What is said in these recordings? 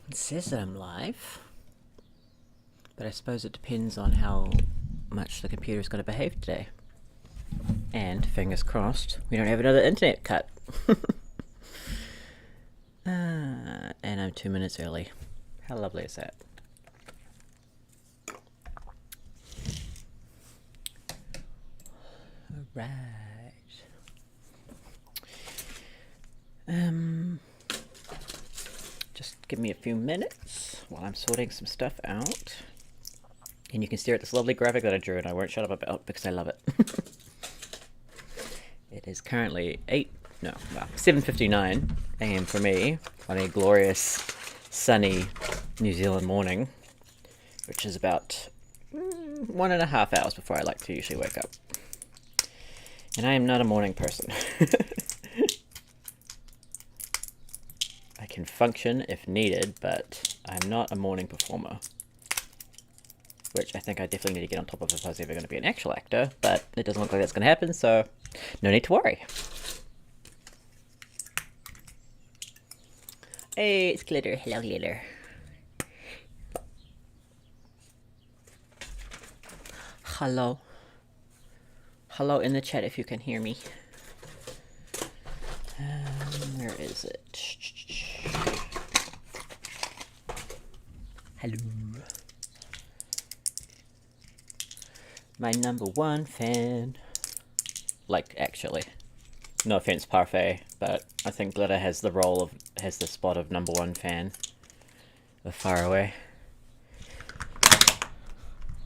It says that I'm live, but I suppose it depends on how much the computer's going to behave today. And, fingers crossed, we don't have another internet cut. And I'm 2 minutes early. How lovely is that? Alright. Just give me a few minutes while I'm sorting some stuff out. And you can stare at this lovely graphic that I drew and I won't shut up about because I love it. It is currently 7:59 a.m. for me on a glorious, sunny New Zealand morning, which is about 1.5 hours before I like to usually wake up. And I am not a morning person. I can function if needed, but I'm not a morning performer. Which I think I definitely need to get on top of if I was ever going to be an actual actor, but it doesn't look like that's going to happen, so no need to worry. Hey, it's Glitter. Hello, Glitter. Hello. Hello in the chat if you can hear me. Where is it? Hello. My number one fan. Like, actually. No offense, Parfait, but I think Glitter has the spot of number one fan of Faraway.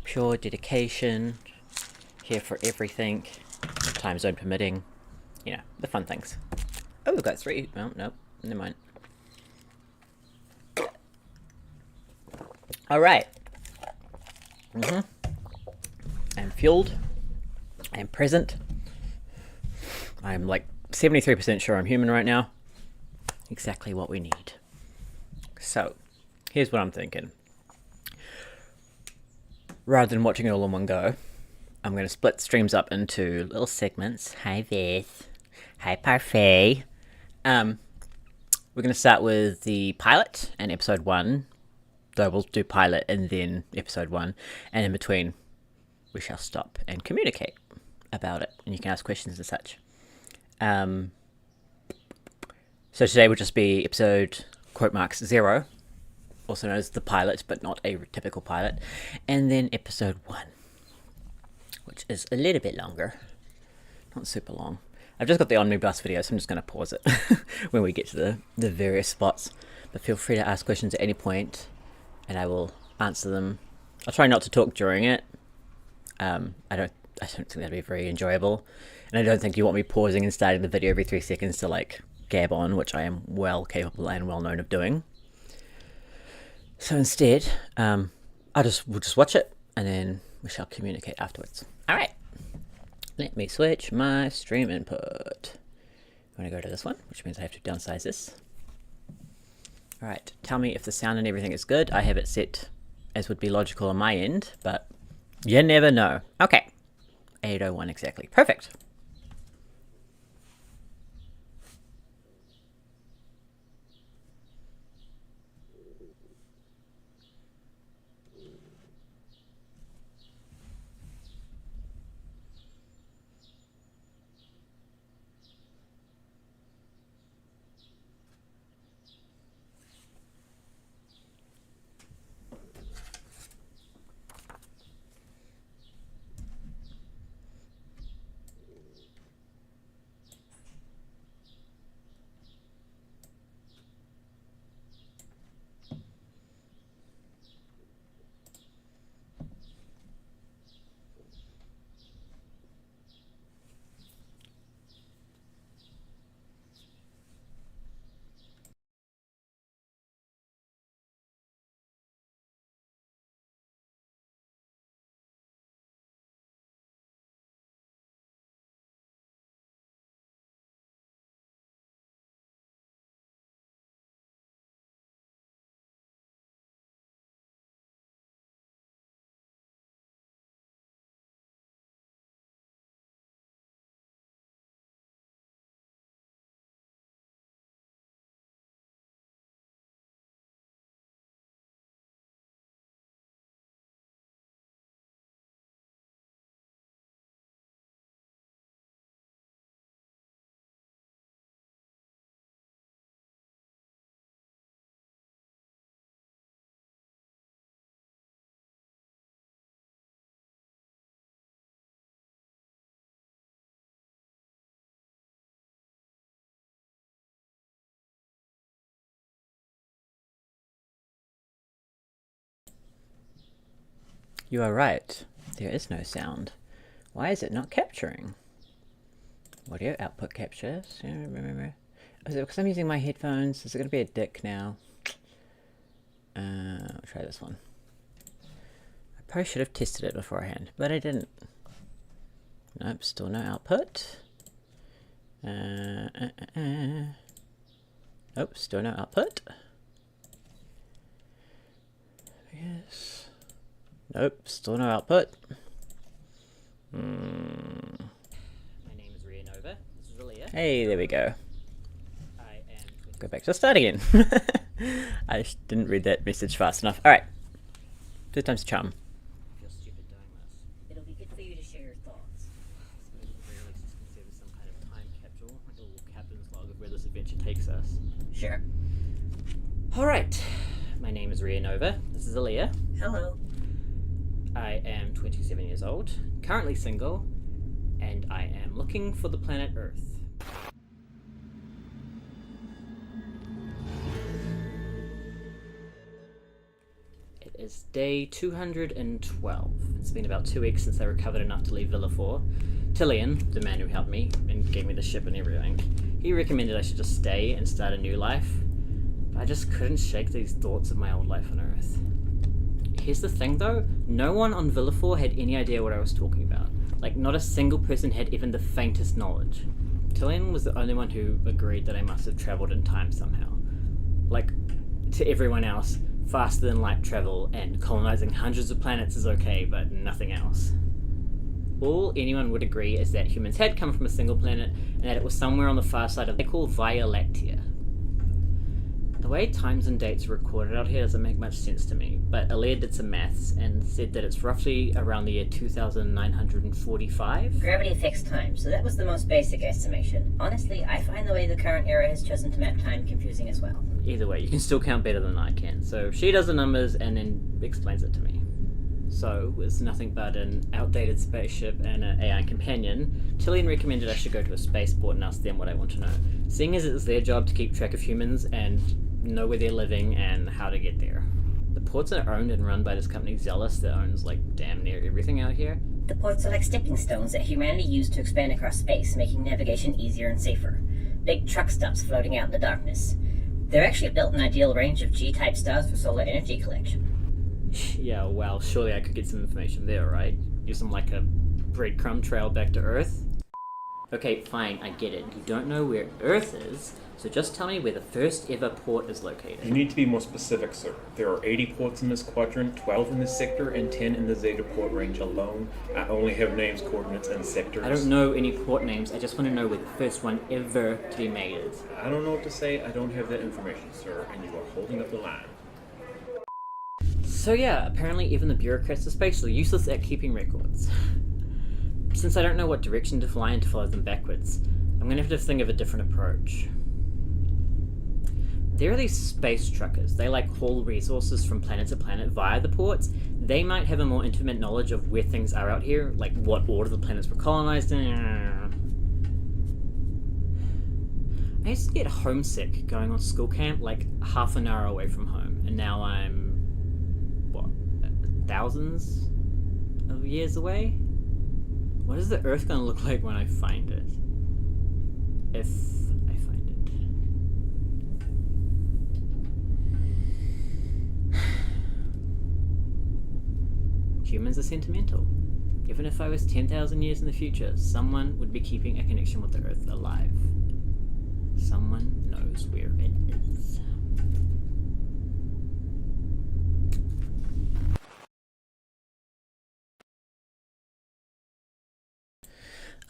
Pure dedication, here for everything, time zone permitting, you know, the fun things. Oh, we've got 3. Well, nope, never mind. Alright. I'm fueled. I'm present. I'm like 73% sure I'm human right now. Exactly what we need. So, here's what I'm thinking. Rather than watching it all in one go, I'm going to split streams up into little segments. Hi, Beth. Hi, Parfait. We're going to start with the pilot and episode 1. Though we'll do pilot and then episode 1. And in between, we shall stop and communicate about it. And you can ask questions and such. So today will just be episode !0, also known as the pilot, but not a typical pilot. And then episode 1, which is a little bit longer. Not super long. I've just got the omnibus video, so I'm just going to pause it when we get to the various spots. But feel free to ask questions at any point, and I will answer them. I'll try not to talk during it. I don't think that'd be very enjoyable. And I don't think you want me pausing and starting the video every 3 seconds to like gab on, which I am well capable and well known of doing. So instead, we'll just watch it and then we shall communicate afterwards. Alright. Let me switch my stream input. I'm going to go to this one, which means I have to downsize this. Alright, tell me if the sound and everything is good. I have it set as would be logical on my end, but you never know. Okay. 801 exactly. Perfect. You are right. There is no sound. Why is it not capturing? Audio output captures. Is it because I'm using my headphones? Is it going to be a dick now? I'll try this one. I probably should have tested it beforehand, but I didn't. Nope, still no output. Nope, still no output. Yes. Nope, still no output. My name is Rianova. This is Alia. Hey, there we go. Go back to the start again. I just didn't read that message fast enough. Alright. 2 times the charm. I feel stupid doing this. It'll be good for you to share your thoughts. Some kind of time capsule, like a little captain's log of where this adventure takes us. Sure. Alright. My name is Rianova. This is Alia. Hello. I am 27 years old, currently single, and I am looking for the planet Earth. It is day 212. It's been about 2 weeks since I recovered enough to leave Villa 4. Tillian, the man who helped me and gave me the ship and everything, he recommended I should just stay and start a new life. But I just couldn't shake these thoughts of my old life on Earth. Here's the thing though, no one on Villa 4 had any idea what I was talking about. Like, not a single person had even the faintest knowledge. Tillian was the only one who agreed that I must have travelled in time somehow. Like, to everyone else, faster than light travel and colonising hundreds of planets is okay, but nothing else. All anyone would agree is that humans had come from a single planet and that it was somewhere on the far side of what they call Via Lactea. The way times and dates are recorded out here doesn't make much sense to me, but Alia did some maths and said that it's roughly around the year 2945. Gravity affects time, so that was the most basic estimation. Honestly, I find the way the current era has chosen to map time confusing as well. Either way, you can still count better than I can. So she does the numbers and then explains it to me. So, with nothing but an outdated spaceship and an AI companion, Tillian recommended I should go to a spaceport and ask them what I want to know, seeing as it's their job to keep track of humans and know where they're living and how to get there. The ports are owned and run by this company Zealous that owns like damn near everything out here. The ports are like stepping stones that humanity used to expand across space, making navigation easier and safer. Big truck stops floating out in the darkness. They're actually built an ideal range of G-type stars for solar energy collection. Yeah, well, surely I could get some information there, right? Use them like a breadcrumb trail back to Earth? Okay, fine, I get it. You don't know where Earth is, so just tell me where the first ever port is located. You need to be more specific, sir. There are 80 ports in this quadrant, 12 in this sector, and 10 in the Zeta port range alone. I only have names, coordinates, and sectors. I don't know any port names, I just want to know where the first one ever to be made is. I don't know what to say, I don't have that information, sir, and you are holding up the line. So yeah, apparently even the bureaucrats of space are useless at keeping records. Since I don't know what direction to fly and to follow them backwards, I'm gonna have to think of a different approach. There are these space truckers. They like haul resources from planet to planet via the ports. They might have a more intimate knowledge of where things are out here, like what order the planets were colonized in. I used to get homesick going on school camp like half an hour away from home, and now I'm, what, thousands of years away? What is the Earth gonna look like when I find it? If I find it. Humans are sentimental. Even if I was 10,000 years in the future, someone would be keeping a connection with the Earth alive. Someone knows where it is.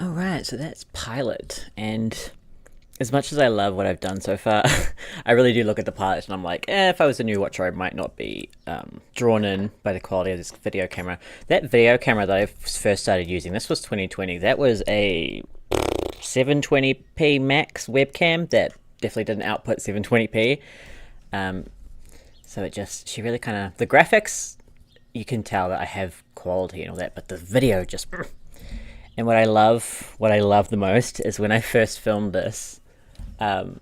Alright, so that's Pilot, and as much as I love what I've done so far, I really do look at the pilot and I'm like, if I was a new watcher I might not be drawn in by the quality of this video camera. That video camera that I first started using, this was 2020, that was a 720p max webcam that definitely didn't output 720p. So it just, she really kind of, the graphics, you can tell that I have quality and all that, but the video just... And what I love the most is when I first filmed this, I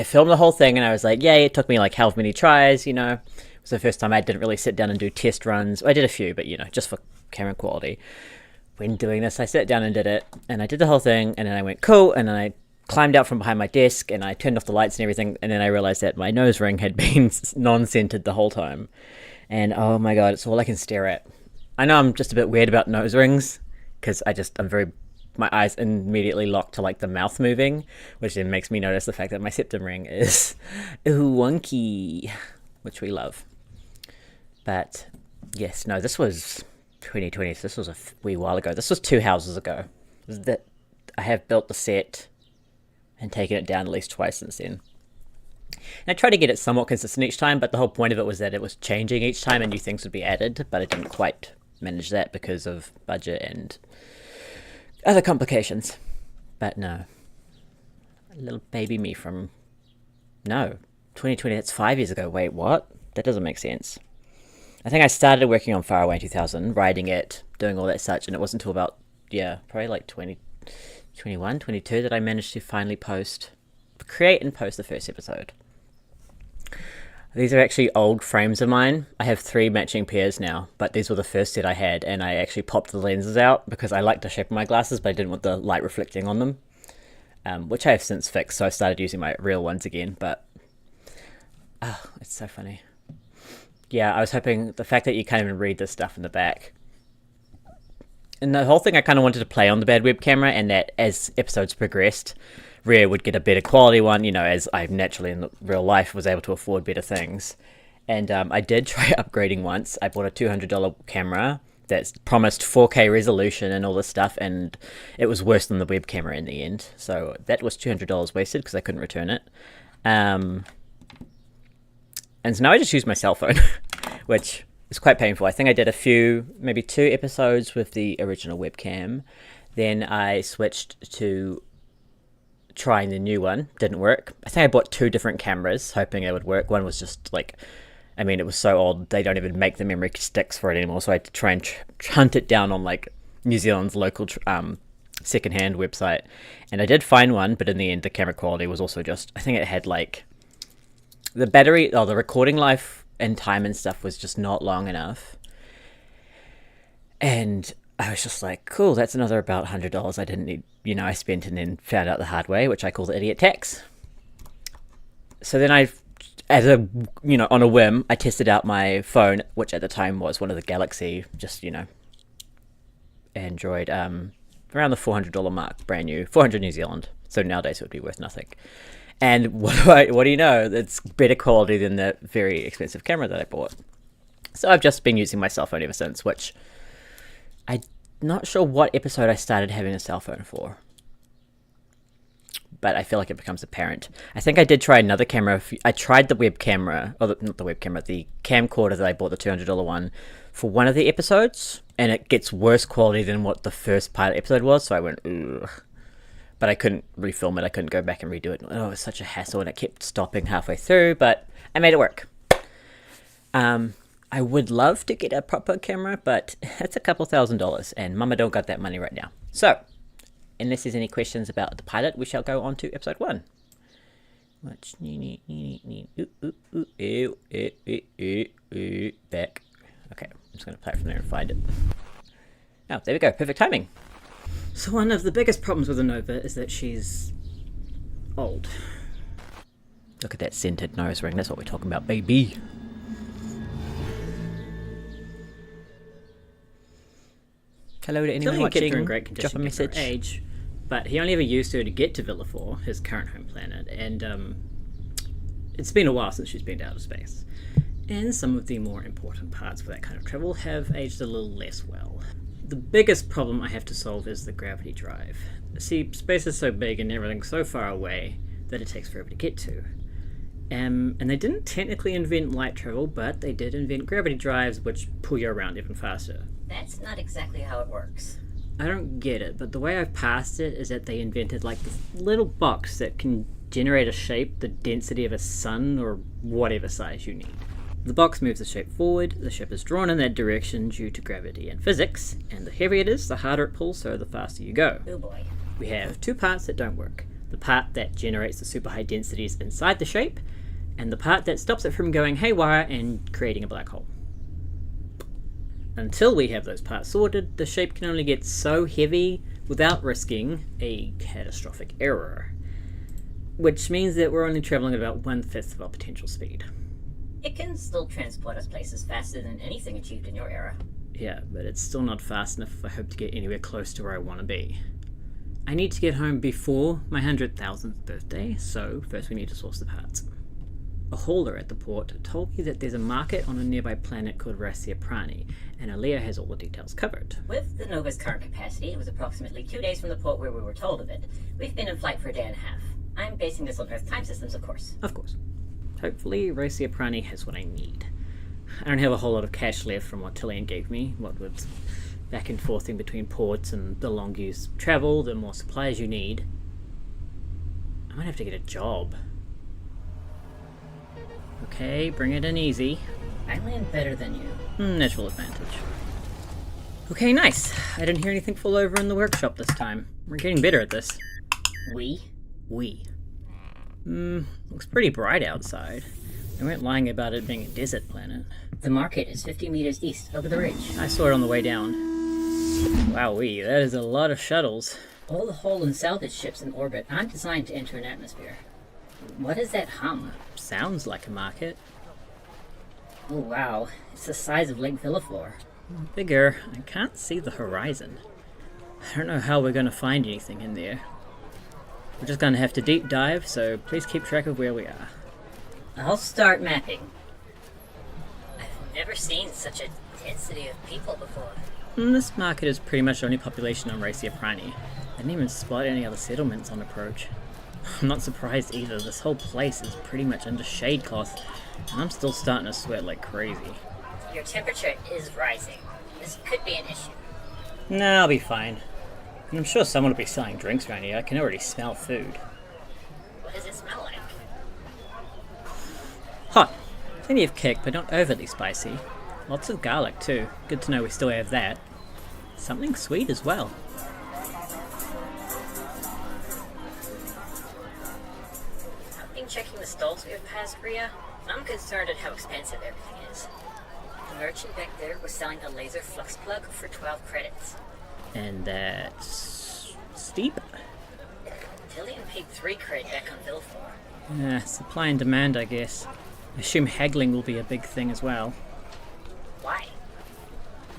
filmed the whole thing and I was like, yay, it took me like however many tries, you know, was the first time I didn't really sit down and do test runs. I did a few, but just for camera quality. When doing this, I sat down and did it, and I did the whole thing, and then I went, cool, and then I climbed out from behind my desk, and I turned off the lights and everything, and then I realized that my nose ring had been non-centered the whole time. And oh my god, it's all I can stare at. I know I'm just a bit weird about nose rings, because my eyes immediately lock to like the mouth moving, which then makes me notice the fact that my septum ring is wonky, which we love. But yes, no, this was 2020, so this was a wee while ago. This was 2 houses ago. That I have built the set and taken it down at least twice since then. And I tried to get it somewhat consistent each time, but the whole point of it was that it was changing each time and new things would be added, but I didn't quite manage that because of budget and other complications. But no. A little baby me from... No. 2020, that's 5 years ago. Wait, what? That doesn't make sense. I think I started working on Faraway in 2000, writing it, doing all that such, and it wasn't until about, probably like 2021, 22 that I managed to finally create and post the first episode. These are actually old frames of mine. I have 3 matching pairs now, but these were the first set I had, and I actually popped the lenses out because I like the shape of my glasses, but I didn't want the light reflecting on them, which I have since fixed, so I started using my real ones again, but it's so funny. Yeah, I was hoping the fact that you can't even read this stuff in the back. And the whole thing I kind of wanted to play on the bad web camera, and that as episodes progressed, Rare would get a better quality one, as I naturally in real life was able to afford better things. And I did try upgrading once. I bought a $200 camera that's promised 4K resolution and all this stuff, and it was worse than the web camera in the end. So that was $200 wasted because I couldn't return it. And so now I just use my cell phone, which is quite painful. I think I did maybe 2 episodes with the original webcam. Then I switched to trying the new one. Didn't work. I think I bought 2 different cameras hoping it would work. One was just it was so old they don't even make the memory sticks for it anymore, so I had to try and hunt it down on like New Zealand's local secondhand website, and I did find one, but in the end the camera quality was also just, I think it had like the battery, the recording life and time and stuff was just not long enough. And I was just like, cool, that's another about $100 I didn't need, I spent and then found out the hard way, which I call the idiot tax. So then on a whim, I tested out my phone, which at the time was one of the Galaxy, just, Android, around the $400 mark, brand new, 400 New Zealand. So nowadays it would be worth nothing. And what do you know? It's better quality than the very expensive camera that I bought. So I've just been using my cell phone ever since, which I'm not sure what episode I started having a cell phone for. But I feel like it becomes apparent. I think I did try another camera. I tried the web camera, not the web camera, the camcorder that I bought, the $200 one, for one of the episodes, and it gets worse quality than what the first pilot episode was, so I went, ugh. But I couldn't refilm it. I couldn't go back and redo it. Oh, it was such a hassle, and it kept stopping halfway through, but I made it work. I would love to get a proper camera, but it's a couple $1,000, and Mama don't got that money right now. So, unless there's any questions about the pilot, we shall go on to episode 1. Back. Okay, I'm just going to play it from there and find it. Oh, there we go. Perfect timing. So one of the biggest problems with the Nova is that she's old. Look at that scented nose ring. That's what we're talking about, baby. Hello to anyone watching. Great Drop a message. Age, but he only ever used her to get to Villafort, his current home planet, and it's been a while since she's been to outer space. And some of the more important parts for that kind of travel have aged a little less well. The biggest problem I have to solve is the gravity drive. See, space is so big and everything's so far away that it takes forever to get to. And they didn't technically invent light travel, but they did invent gravity drives, which pull you around even faster. That's not exactly how it works. I don't get it, but the way I've passed it is that they invented like this little box that can generate a shape the density of a sun or whatever size you need. The box moves the shape forward, the ship is drawn in that direction due to gravity and physics, and the heavier it is, the harder it pulls, so the faster you go. Oh boy. We have 2 parts that don't work. The part that generates the super high densities inside the shape, and the part that stops it from going haywire and creating a black hole. Until we have those parts sorted, the shape can only get so heavy without risking a catastrophic error, which means that we're only travelling at about 1/5 of our potential speed. It can still transport us places faster than anything achieved in your era. Yeah, but it's still not fast enough if I hope to get anywhere close to where I want to be. I need to get home before my 100,000th birthday, so first we need to source the parts. A hauler at the port told me that there's a market on a nearby planet called Prani, and Alea has all the details covered. With the Nova's current capacity, it was approximately 2 days from the port where we were told of it. We've been in flight for a day and a half. I'm basing this on Earth time systems, of course. Of course. Hopefully, Prani has what I need. I don't have a whole lot of cash left from what Tillian gave me, what with back and forthing between ports and the longer you travel, the more supplies you need. I might have to get a job. Okay, bring it in easy. I land better than you. Natural advantage. Okay, nice. I didn't hear anything fall over in the workshop this time. We're getting better at this. We? Looks pretty bright outside. They weren't lying about it being a desert planet. The market is 50 meters east, over the ridge. I saw it on the way down. Wowee, that is a lot of shuttles. All the hull and salvage ships in orbit aren't designed to enter an atmosphere. What is that hum? Sounds like a market. Oh wow, it's the size of Lake Villaflor. Bigger. I can't see the horizon. I don't know how we're going to find anything in there. We're just going to have to deep dive, so please keep track of where we are. I'll start mapping. I've never seen such a density of people before. This market is pretty much the only population on Prani. I didn't even spot any other settlements on approach. I'm not surprised either. This whole place is pretty much under shade cloth, and I'm still starting to sweat like crazy. Your temperature is rising. This could be an issue. Nah, I'll be fine. I'm sure someone will be selling drinks around here. I can already smell food. What does it smell like? Hot. Plenty of kick, but not overly spicy. Lots of garlic too. Good to know we still have that. Something sweet as well. I've been checking the stalls we've passed, Rhea. I'm concerned at how expensive everything is. The merchant back there was selling a laser flux plug for 12 credits. And that's steep. Tillian paid 3 credit back on Villaflor. Supply and demand, I guess. I assume haggling will be a big thing as well. Why?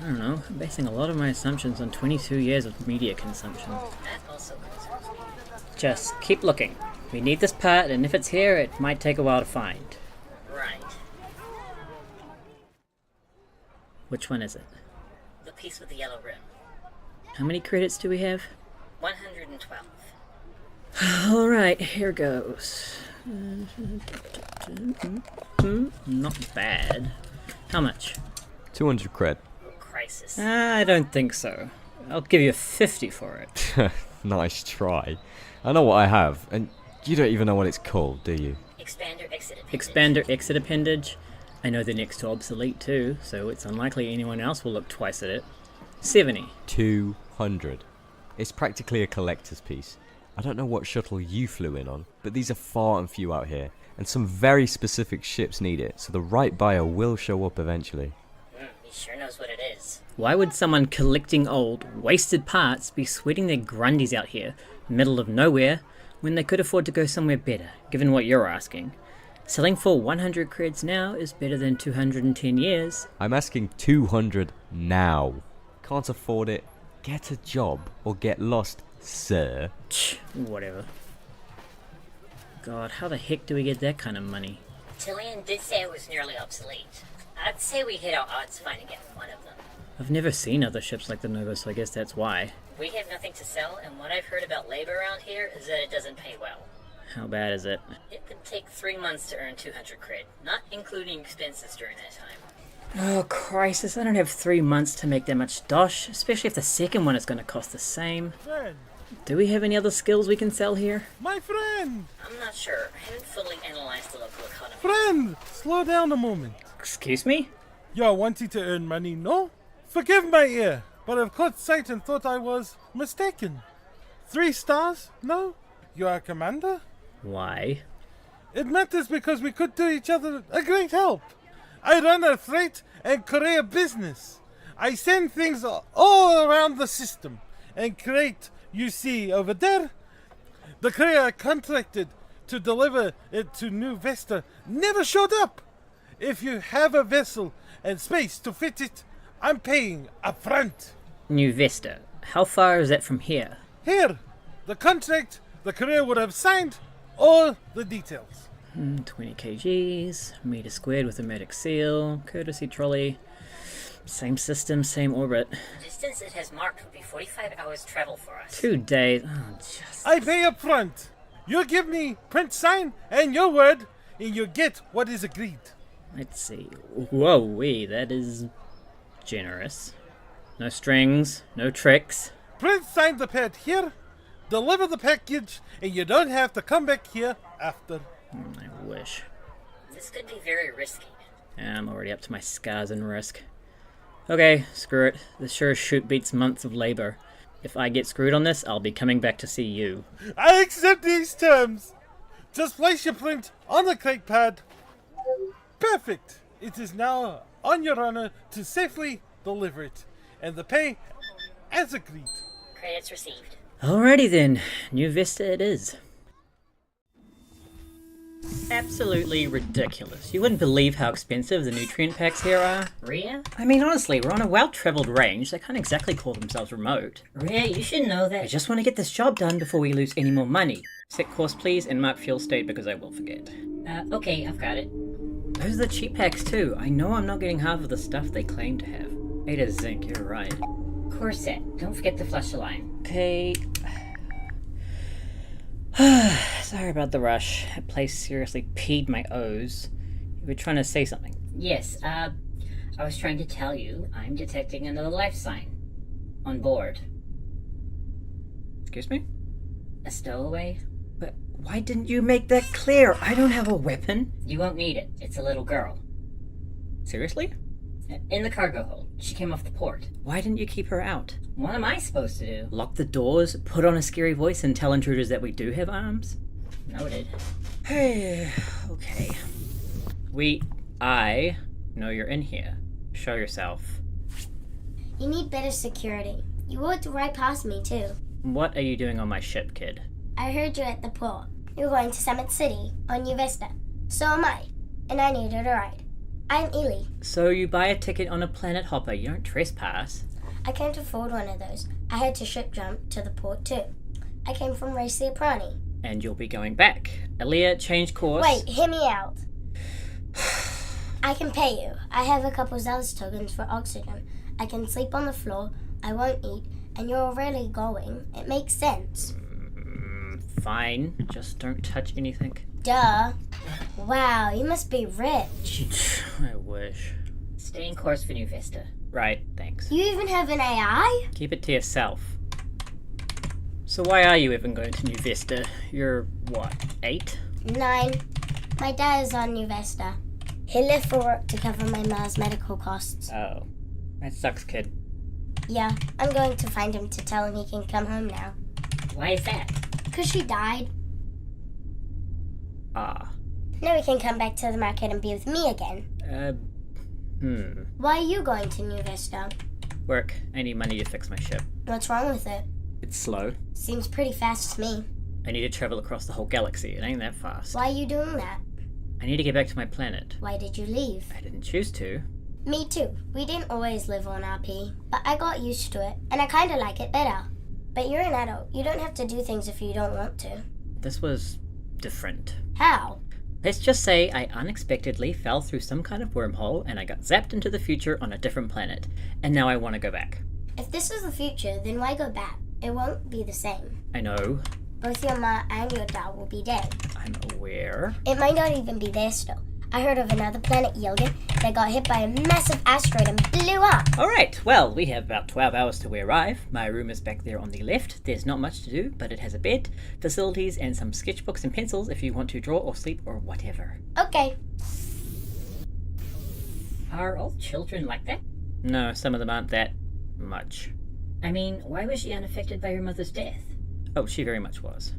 I don't know. I'm basing a lot of my assumptions on 22 years of media consumption. That also concerns me. Just keep looking. We need this part, and if it's here, it might take a while to find. Right. Which one is it? The piece with the yellow rim. How many credits do we have? 112. Alright, here goes. Not bad. How much? 200 cred. Oh, crisis. I don't think so. I'll give you 50 for it. Nice try. I know what I have, and you don't even know what it's called, do you? Expander exit appendage. Expander exit appendage. I know they're next to obsolete too, so it's unlikely anyone else will look twice at it. 70. 200. It's practically a collector's piece. I don't know what shuttle you flew in on, but these are far and few out here, and some very specific ships need it, so the right buyer will show up eventually. He sure knows what it is. Why would someone collecting old, wasted parts be sweating their grundies out here, middle of nowhere, when they could afford to go somewhere better, given what you're asking? Selling for 100 creds now is better than 210 years. I'm asking 200 now. Can't afford it? Get a job or get lost, sir. Whatever. God, how the heck do we get that kind of money? Tillian did say it was nearly obsolete. I'd say we hit our odds finding it one of them. I've never seen other ships like the Nova, so I guess that's why. We have nothing to sell, and what I've heard about labor around here is that it doesn't pay well. How bad is it? It could take 3 months to earn 200 cred, not including expenses during that time. Oh, crisis, I don't have 3 months to make that much dosh, especially if the second one is going to cost the same. Friend, Do we have any other skills we can sell here? my friend, I'm not sure. I haven't fully analyzed the local economy. friend, slow down a moment. Excuse me? You're wanting to earn money, no? Forgive my ear, but I've caught sight and thought I was mistaken. 3 stars? No? You're a commander? Why? It matters because we could do each other a great help. I run a freight and courier business. I send things all around the system and crate you see over there. The courier I contracted to deliver it to New Vesta never showed up. If you have a vessel and space to fit it, I'm paying up front. New Vesta. How far is that from here? Here, the contract the courier would have signed, all the details. 20 kgs, meter squared with a medic seal, courtesy trolley. Same system, same orbit. The distance it has marked would be 45 hours travel for us. 2 days. Oh, just... I pay up front. You give me print sign and your word, and you get what is agreed. Let's see. Whoa-wee, that is generous. No strings, no tricks. Print sign the pad here, deliver the package, and you don't have to come back here after. I wish. This could be very risky. I'm already up to my scars and risk. Okay, screw it. This sure as shoot beats months of labor. If I get screwed on this, I'll be coming back to see you. I accept these terms. Just place your print on the crate pad. Perfect. It is now on your honor to safely deliver it, and the pay as agreed. Credits received. Alrighty then, New Vista it is. Absolutely ridiculous. You wouldn't believe how expensive the nutrient packs here are. Rhea? I mean, honestly, we're on a well-traveled range. They can't exactly call themselves remote. Rhea, you should know I that. just want to get this job done before we lose any more money. Set course, please, and mark fuel state because I will forget. Okay, I've got it. Those are the cheap packs too. I know I'm not getting half of the stuff they claim to have. Beta zinc, you're right. Corset. Don't forget to flush the line. Okay. Sorry about the rush. That place seriously peed my O's. You were trying to say something. Yes, I was trying to tell you I'm detecting another life sign. On board. Excuse me? A stowaway? But why didn't you make that clear? I don't have a weapon. You won't need it. It's a little girl. Seriously? In the cargo hold. She came off the port. Why didn't you keep her out? What am I supposed to do? Lock the doors, put on a scary voice, and tell intruders that we do have arms? Noted. Hey, okay. I know you're in here. Show yourself. You need better security. You walked right past me, too. What are you doing on my ship, kid? I heard you at the port. You're going to Summit City on New Vista. So am I. And I needed a ride. I'm Ely. So you buy a ticket on a planet hopper, you don't trespass. I can't afford one of those. I had to ship jump to the port, too. I came from Race Prani. And you'll be going back. Aaliyah, change course. Wait, hear me out. I can pay you. I have a couple Zealous tokens for oxygen. I can sleep on the floor. I won't eat. And you're already going. It makes sense. Fine. Just don't touch anything. Duh. Wow, you must be rich. I wish. Staying course for New Vista. Right, thanks. You even have an AI? Keep it to yourself. So why are you even going to New Vista? You're, what, 8? 9. My dad is on New Vesta. He left for work to cover my ma's medical costs. Oh. That sucks, kid. Yeah, I'm going to find him to tell him he can come home now. Why is that? 'Cause she died. Ah. Now he can come back to the market and be with me again. Why are you going to New Vista? Work. I need money to fix my ship. What's wrong with it? It's slow. Seems pretty fast to me. I need to travel across the whole galaxy. It ain't that fast. Why are you doing that? I need to get back to my planet. Why did you leave? I didn't choose to. Me too. We didn't always live on RP, but I got used to it, and I kinda like it better. But you're an adult. You don't have to do things if you don't want to. This was different. How? Let's just say I unexpectedly fell through some kind of wormhole and I got zapped into the future on a different planet. And now I want to go back. If this is the future, then why go back? It won't be the same. I know. Both your ma and your dad will be dead. I'm aware. It might not even be there still. I heard of another planet, Yilgan, that got hit by a massive asteroid and blew up. Alright, well, we have about 12 hours till we arrive. My room is back there on the left. There's not much to do, but it has a bed, facilities, and some sketchbooks and pencils if you want to draw or sleep or whatever. Okay. Are all children like that? No, some of them aren't that much. I mean, why was she unaffected by her mother's death? Oh, she very much was.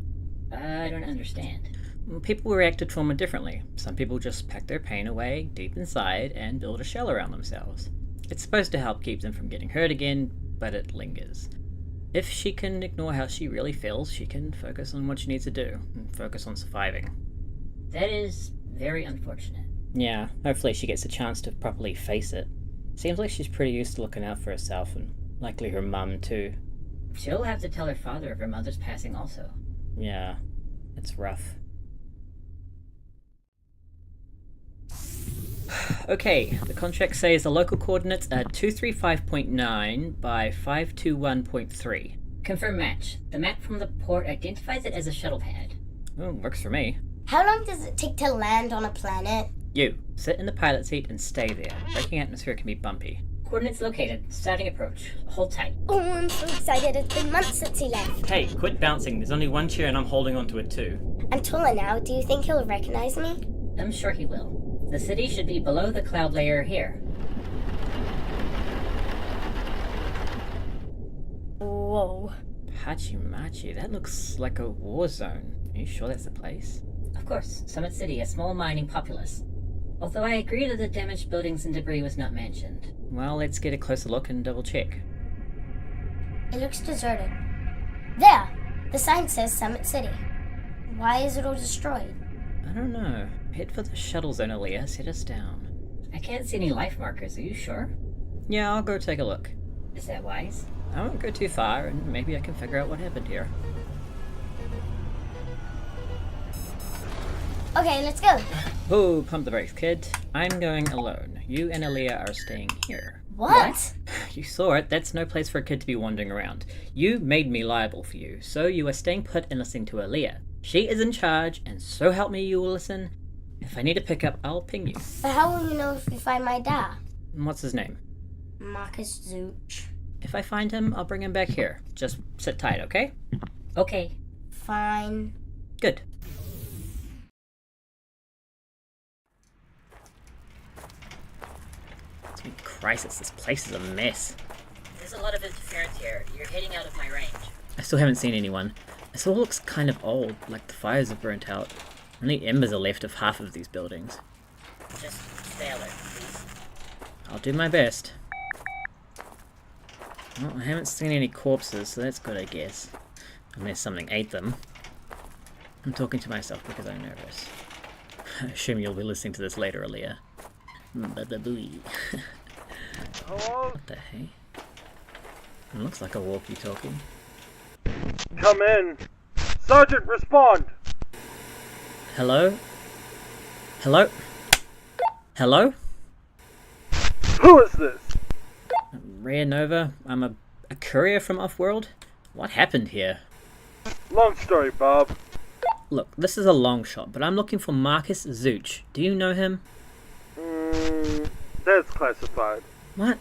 I don't understand. People react to trauma differently. Some people just pack their pain away deep inside and build a shell around themselves. It's supposed to help keep them from getting hurt again, but it lingers. If she can ignore how she really feels, she can focus on what she needs to do, and focus on surviving. That is very unfortunate. Yeah, hopefully she gets a chance to properly face it. Seems like she's pretty used to looking out for herself, and likely her mum too. She'll have to tell her father of her mother's passing also. Yeah, it's rough. Okay, the contract says the local coordinates are 235.9 by 521.3. Confirm match. The map from the port identifies it as a shuttle pad. Oh, works for me. How long does it take to land on a planet? You, sit in the pilot seat and stay there. Braking atmosphere can be bumpy. Coordinates located. Starting approach. Hold tight. Oh, I'm so excited. It's been months since he left. Hey, quit bouncing. There's only one chair and I'm holding onto it too. I'm taller now. Do you think he'll recognize me? I'm sure he will. The city should be below the cloud layer here. Whoa. Hachimachi, that looks like a war zone. Are you sure that's the place? Of course, Summit City, a small mining populace. Although I agree that the damaged buildings and debris was not mentioned. Well, let's get a closer look and double check. It looks deserted. There! The sign says Summit City. Why is it all destroyed? I don't know. Head for the shuttle zone, Aaliyah. Set us down. I can't see any life markers, are you sure? Yeah, I'll go take a look. Is that wise? I won't go too far, and maybe I can figure out what happened here. Okay, let's go. Oh, pump the brakes, kid. I'm going alone. You and Aaliyah are staying here. What? You saw it. That's no place for a kid to be wandering around. You made me liable for you, so you are staying put and listening to Aaliyah. She is in charge, and so help me you will listen. If I need to pick up, I'll ping you. But how will you know if we find my dad? What's his name? Marcus Zooch. If I find him, I'll bring him back here. Just sit tight, okay? Okay. Fine. Good. Sweet crisis, this place is a mess. There's a lot of interference here. You're heading out of my range. I still haven't seen anyone. This all looks kind of old, like the fires have burnt out. Only embers are left of half of these buildings. Just stay alert, please. I'll do my best. Well, I haven't seen any corpses, so that's good, I guess. Unless something ate them. I'm talking to myself because I'm nervous. I assume you'll be listening to this later, Aaliyah. Ba-da-booey. Hello? What the hey? It looks like a walkie-talkie. Come in. Sergeant, respond. Hello? Hello? Hello? Who is this? Rhea Nova, I'm a courier from Off-World. What happened here? Long story, Bob. Look, this is a long shot, but I'm looking for Marcus Zooch. Do you know him? That's classified. What?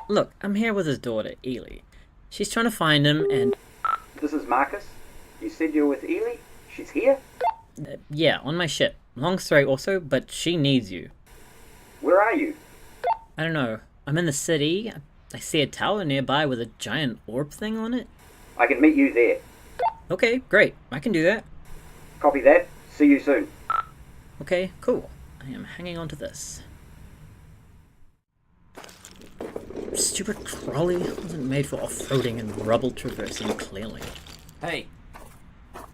Look, I'm here with his daughter, Ely. She's trying to find him, and... This is Marcus. You said you're with Ely? She's here? yeah, on my ship. Long story also, but she needs you. Where are you? I don't know. I'm in the city. I see a tower nearby with a giant orb thing on it. I can meet you there. Okay, great. I can do that. Copy that. See you soon. Okay, cool. I am hanging on to this. Stupid trolley wasn't made for off-roading and rubble traversing, clearly. Hey,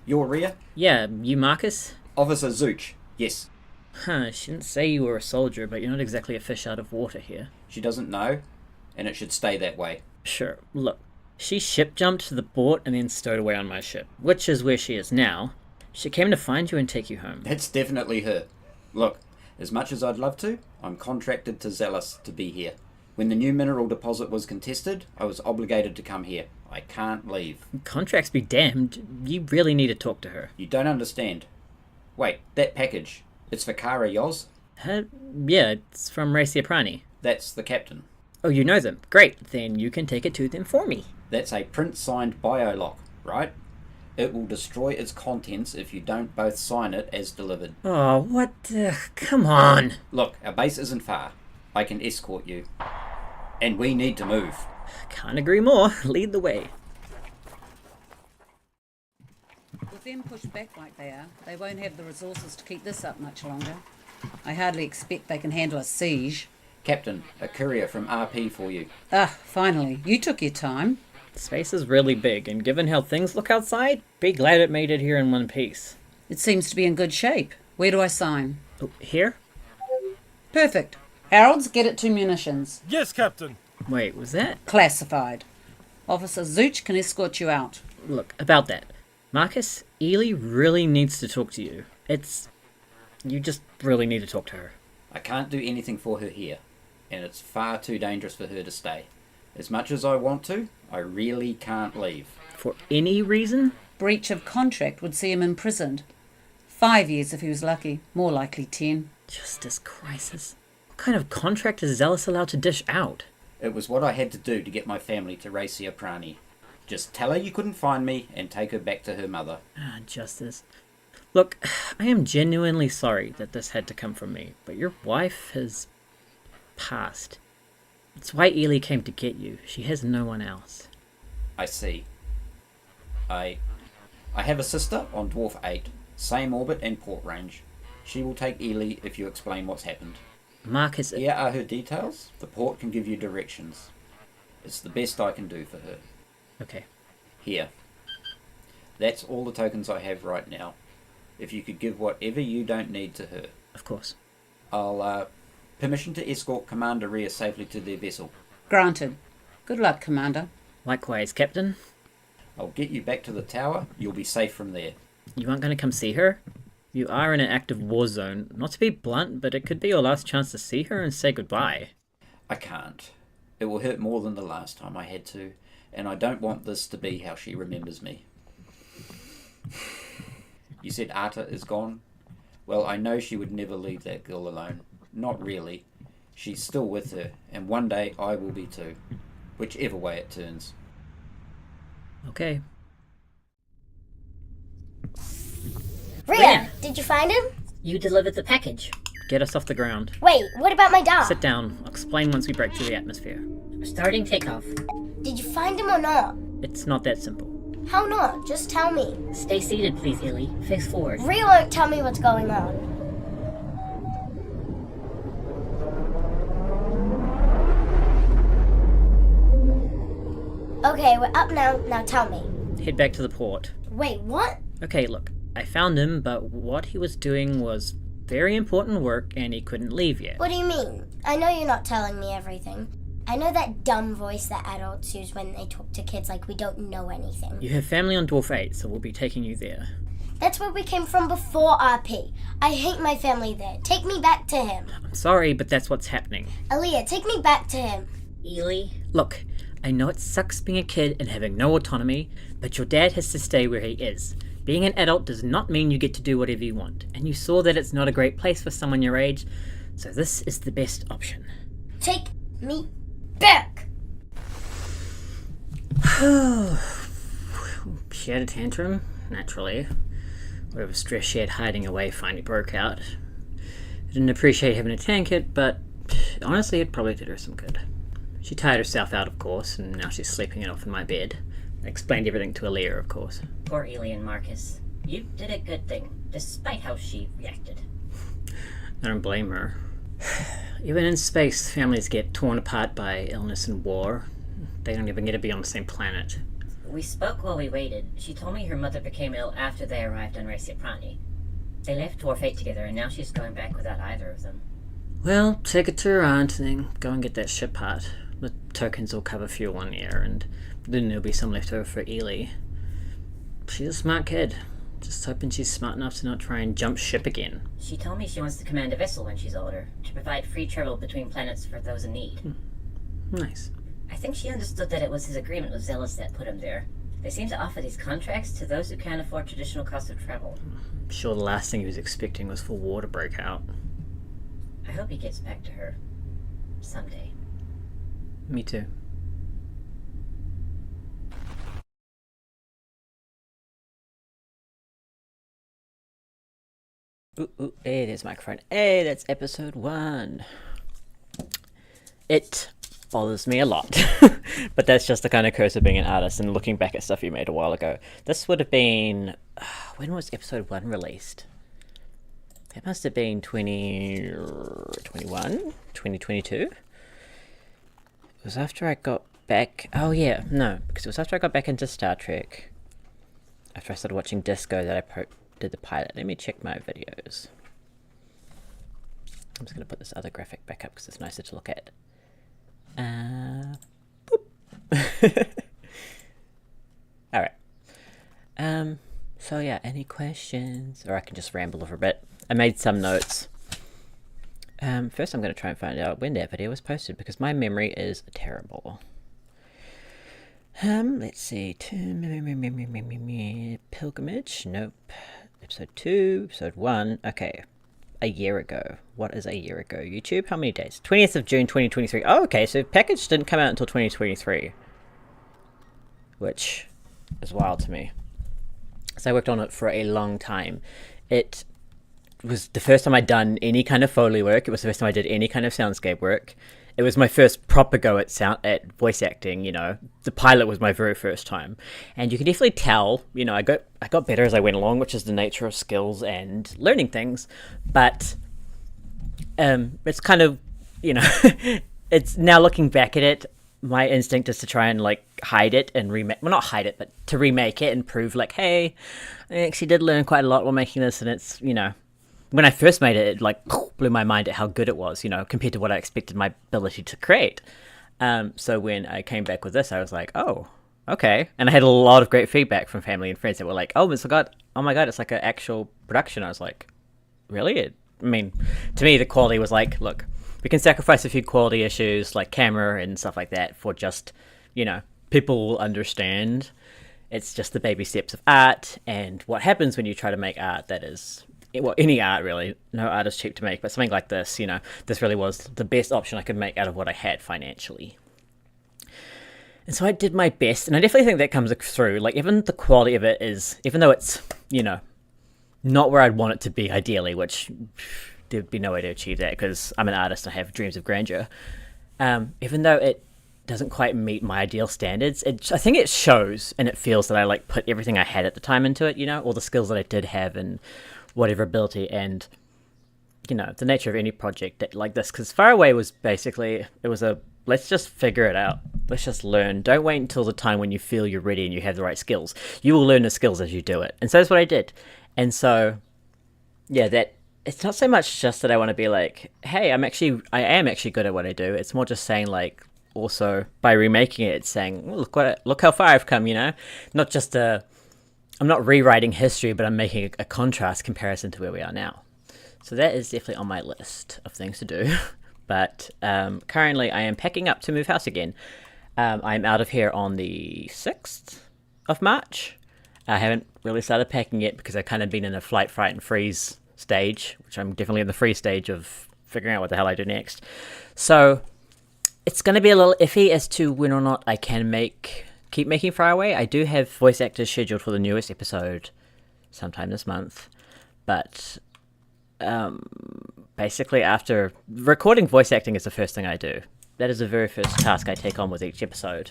you're Rhea? Yeah, you Marcus? Officer Zooch, yes. Huh, she didn't say you were a soldier, but you're not exactly a fish out of water here. She doesn't know, and it should stay that way. Sure, look. She ship-jumped to the port and then stowed away on my ship, which is where she is now. She came to find you and take you home. That's definitely her. Look, as much as I'd love to, I'm contracted to Zealous to be here. When the new mineral deposit was contested, I was obligated to come here. I can't leave. Contracts be damned. You really need to talk to her. You don't understand. Wait, that package, it's for Kara Yoz? Yeah, it's from Racia Prani. That's the captain. Oh, you know them. Great. Then you can take it to them for me. That's a print-signed biolock, right? It will destroy its contents if you don't both sign it as delivered. Oh, what? Come on. Look, our base isn't far. I can escort you. And we need to move. Can't agree more. Lead the way. them pushed back like they are, they won't have the resources to keep this up much longer. I hardly expect they can handle a siege. Captain, a courier from RP for you. Ah, finally. You took your time. Space is really big, and given how things look outside, be glad it made it here in one piece. It seems to be in good shape. Where do I sign? Oh, here? Perfect. Harold's, get it to munitions. Yes, Captain. Wait, was that? Classified. Officer Zooch can escort you out. Look, about that. Marcus, Ely really needs to talk to you. You just really need to talk to her. I can't do anything for her here, and it's far too dangerous for her to stay. As much as I want to, I really can't leave. For any reason? Breach of contract would see him imprisoned. 5 years if he was lucky. More likely 10. Justice crisis. What kind of contract is Zealous allowed to dish out? It was what I had to do to get my family to Racia Prani. Just tell her you couldn't find me and take her back to her mother. Ah, Justice. Look, I am genuinely sorry that this had to come from me, but your wife has passed. It's why Ely came to get you. She has no one else. I see. I have a sister on Dwarf 8, same orbit and port range. She will take Ely if you explain what's happened. Marcus... Here are her details. The port can give you directions. It's the best I can do for her. Okay. Here. That's all the tokens I have right now. If you could give whatever you don't need to her. Of course. I'll, permission to escort Commander Rhea safely to their vessel. Granted. Good luck, Commander. Likewise, Captain. I'll get you back to the tower. You'll be safe from there. You aren't going to come see her? You are in an active war zone. Not to be blunt, but it could be your last chance to see her and say goodbye. I can't. It will hurt more than the last time I had to, and I don't want this to be how she remembers me. You said Arta is gone? Well, I know she would never leave that girl alone. Not really. She's still with her, and one day I will be too. Whichever way it turns. Okay. Rhea, did you find him? You delivered the package. Get us off the ground. Wait, what about my dog? Sit down. I'll explain once we break through the atmosphere. Starting takeoff. Did you find him or not? It's not that simple. How not? Just tell me. Stay seated, please, Ely. Face forward. Rhea won't tell me what's going on. Okay, we're up now. Now tell me. Head back to the port. Wait, what? Okay, look. I found him, but what he was doing was very important work and he couldn't leave yet. What do you mean? I know you're not telling me everything. I know that dumb voice that adults use when they talk to kids like we don't know anything. You have family on Dwarf 8, so we'll be taking you there. That's where we came from before RP. I hate my family there. Take me back to him. I'm sorry, but that's what's happening. Aaliyah, take me back to him. Ely? Look, I know it sucks being a kid and having no autonomy, but your dad has to stay where he is. Being an adult does not mean you get to do whatever you want, and you saw that it's not a great place for someone your age, so this is the best option. Take me back! She had a tantrum, naturally. Whatever stress she had hiding away finally broke out. I didn't appreciate having a tank but honestly it probably did her some good. She tired herself out, of course, and now she's sleeping it off in my bed. I explained everything to Aaliyah, of course. Poor Ely and Marcus. You did a good thing, despite how she reacted. I don't blame her. Even in space, families get torn apart by illness and war. They don't even get to be on the same planet. We spoke while we waited. She told me her mother became ill after they arrived on Racia Prani. They left Dwarf 8 together, and now she's going back without either of them. Well, take it to her aunt, and then go and get that ship part. The tokens will cover fuel 1 year, and then there'll be some left over for Ely. She's a smart kid. Just hoping she's smart enough to not try and jump ship again. She told me she wants to command a vessel when she's older, to provide free travel between planets for those in need. Nice. I think she understood that it was his agreement with Zealous that put him there. They seem to offer these contracts to those who can't afford traditional cost of travel. I'm sure the last thing he was expecting was for war to break out. I hope he gets back to her. Someday. Me too. Ooh, hey, there's the microphone. Hey, that's episode 1. It bothers me a lot. But that's just the kind of curse of being an artist and looking back at stuff you made a while ago. This would have been... when was episode 1 released? It must have been 2021? 2022? It was after I got back... Oh yeah, no, because it was after I got back into Star Trek. After I started watching Disco that I did the pilot. Let me check my videos. I'm just going to put this other graphic back up because it's nicer to look at. Boop. Alright. So yeah, any questions? Or I can just ramble over a bit. I made some notes. First I'm going to try and find out when that video was posted because my memory is terrible. Let's see. Pilgrimage? Nope. Episode 2, episode 1. Okay. A year ago. What is a year ago? YouTube? How many days? 20th of June 2023. Oh, okay, so package didn't come out until 2023. Which is wild to me. So I worked on it for a long time. It was the first time I'd done any kind of Foley work. It was the first time I did any kind of soundscape work. It was my first proper go at voice acting, you know. The pilot was my very first time. And you can definitely tell, you know, I got better as I went along, which is the nature of skills and learning things. But it's kind of, you know, it's now looking back at it, my instinct is to try and like hide it and remake, well, not hide it, but to remake it and prove like, hey, I actually did learn quite a lot while making this, and it's, you know, when I first made it, it like blew my mind at how good it was, you know, compared to what I expected my ability to create. So when I came back with this, I was like, oh, okay. And I had a lot of great feedback from family and friends that were like, oh my god, it's like an actual production. I was like, really? I mean, to me, the quality was like, look, we can sacrifice a few quality issues like camera and stuff like that for just, you know, people will understand. It's just the baby steps of art and what happens when you try to make art that is... well, any art really. No art is cheap to make, but something like this, you know, this really was the best option I could make out of what I had financially. And so I did my best, and I definitely think that comes through. Like, even the quality of it is, even though it's, you know, not where I'd want it to be ideally, which there'd be no way to achieve that because I'm an artist and I have dreams of grandeur. Even though it doesn't quite meet my ideal standards, I think it shows and it feels that I like put everything I had at the time into it, you know, all the skills that I did have and whatever ability, and you know, the nature of any project that, like this, because Faraway was basically, it was a let's just figure it out, let's just learn, don't wait until the time when you feel you're ready and you have the right skills. You will learn the skills as you do it, and so that's what I did. And so yeah, that it's not so much just that I want to be like, hey, I am actually good at what I do. It's more just saying, like, also by remaking it, it's saying, well, look how far I've come, you know, not just I'm not rewriting history, but I'm making a contrast comparison to where we are now. So that is definitely on my list of things to do. But currently I am packing up to move house again. I'm out of here on the 6th of March. I haven't really started packing yet because I've kind of been in a flight, fright, and freeze stage, which I'm definitely in the freeze stage of figuring out what the hell I do next. So it's going to be a little iffy as to when or not I can keep making Faraway. I do have voice actors scheduled for the newest episode sometime this month, but basically after recording voice acting is the first thing I do. That is the very first task I take on with each episode.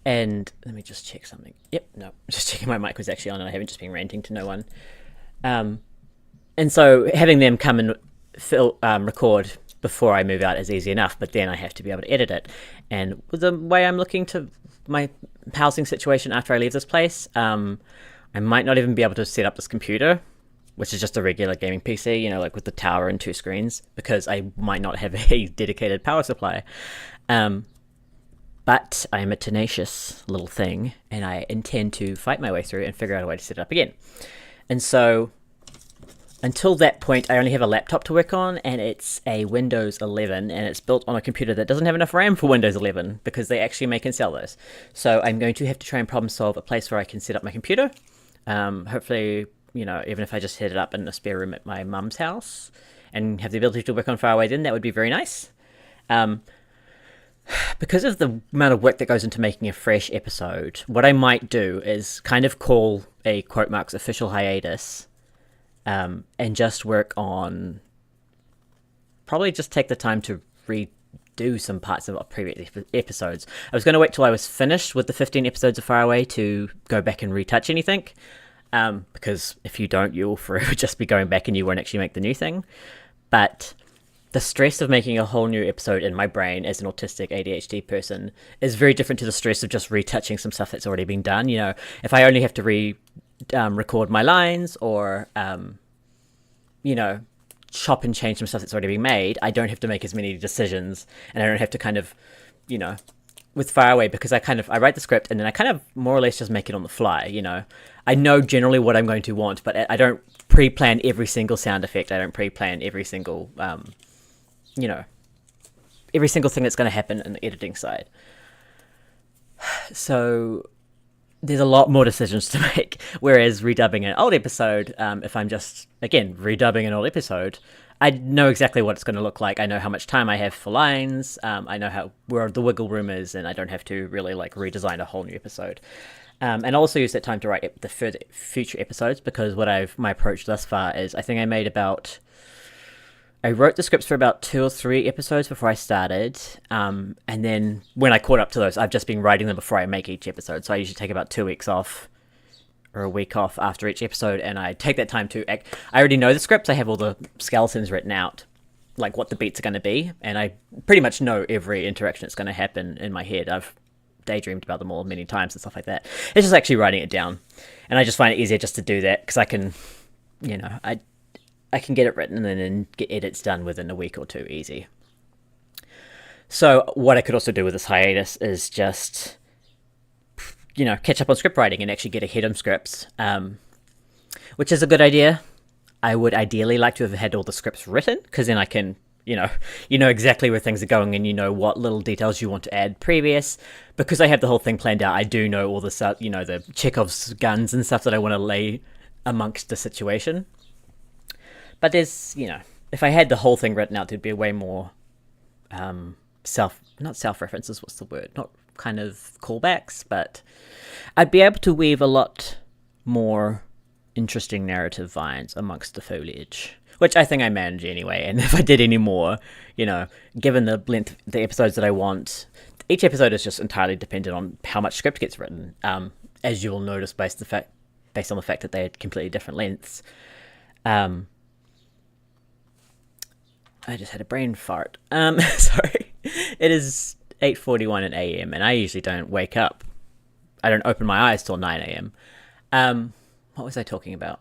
And let me just check something. Yep, no, just checking my mic was actually on and I haven't just been ranting to no one. And so having them come and record before I move out is easy enough, but then I have to be able to edit it. And with the way I'm looking to my housing situation after I leave this place, I might not even be able to set up this computer, which is just a regular gaming PC, you know, like with the tower and 2 screens, because I might not have a dedicated power supply. But I am a tenacious little thing, and I intend to fight my way through and figure out a way to set it up again. And so until that point, I only have a laptop to work on, and it's a Windows 11, and it's built on a computer that doesn't have enough RAM for Windows 11, because they actually make and sell those. So I'm going to have to try and problem solve a place where I can set up my computer. Hopefully, you know, even if I just set it up in a spare room at my mum's house, and have the ability to work on Faraway then, that would be very nice. Because of the amount of work that goes into making a fresh episode, what I might do is kind of call a quote marks official hiatus, and just work on, probably just take the time to redo do some parts of previous episodes. I was going to wait till I was finished with the 15 episodes of Faraway to go back and retouch anything, because if you don't, you'll forever just be going back and you won't actually make the new thing. But the stress of making a whole new episode in my brain as an autistic ADHD person is very different to the stress of just retouching some stuff that's already been done. You know, if I only have to record my lines or, you know, chop and change some stuff that's already been made, I don't have to make as many decisions, and I don't have to kind of, you know, with Faraway, because I write the script and then I kind of more or less just make it on the fly. You know, I know generally what I'm going to want, but I don't pre-plan every single sound effect. I don't pre-plan every single, you know, every single thing that's going to happen in the editing side. So there's a lot more decisions to make, whereas redubbing an old episode, if I'm just, again, redubbing an old episode, I know exactly what it's going to look like. I know how much time I have for lines. I know where the wiggle room is, and I don't have to really like redesign a whole new episode. And I also use that time to write the future episodes, because my approach thus far is, I think I wrote the scripts for about 2 or 3 episodes before I started, and then when I caught up to those, I've just been writing them before I make each episode. So I usually take about 2 weeks off, or a week off after each episode, and I take that time to I already know the scripts. I have all the skeletons written out, like what the beats are going to be, and I pretty much know every interaction that's going to happen in my head. I've daydreamed about them all many times and stuff like that. It's just actually writing it down, and I just find it easier just to do that, because I can, you know, I can get it written and then get edits done within a week or 2 easy. So what I could also do with this hiatus is just, you know, catch up on script writing and actually get ahead on scripts, which is a good idea. I would ideally like to have had all the scripts written, because then I can, you know exactly where things are going, and you know what little details you want to add previous. Because I have the whole thing planned out, I do know all the stuff, you know, the Chekhov's guns and stuff that I want to lay amongst the situation. But there's, you know, if I had the whole thing written out, there'd be a way more not self-references, what's the word? Not kind of callbacks, but I'd be able to weave a lot more interesting narrative vines amongst the foliage, which I think I manage anyway. And if I did any more, you know, given the length, the episodes that I want, each episode is just entirely dependent on how much script gets written, as you will notice based on the fact that they had completely different lengths. I just had a brain fart. Sorry. It is 8:41 in AM, and I usually don't wake up. I don't open my eyes till 9 AM. What was I talking about?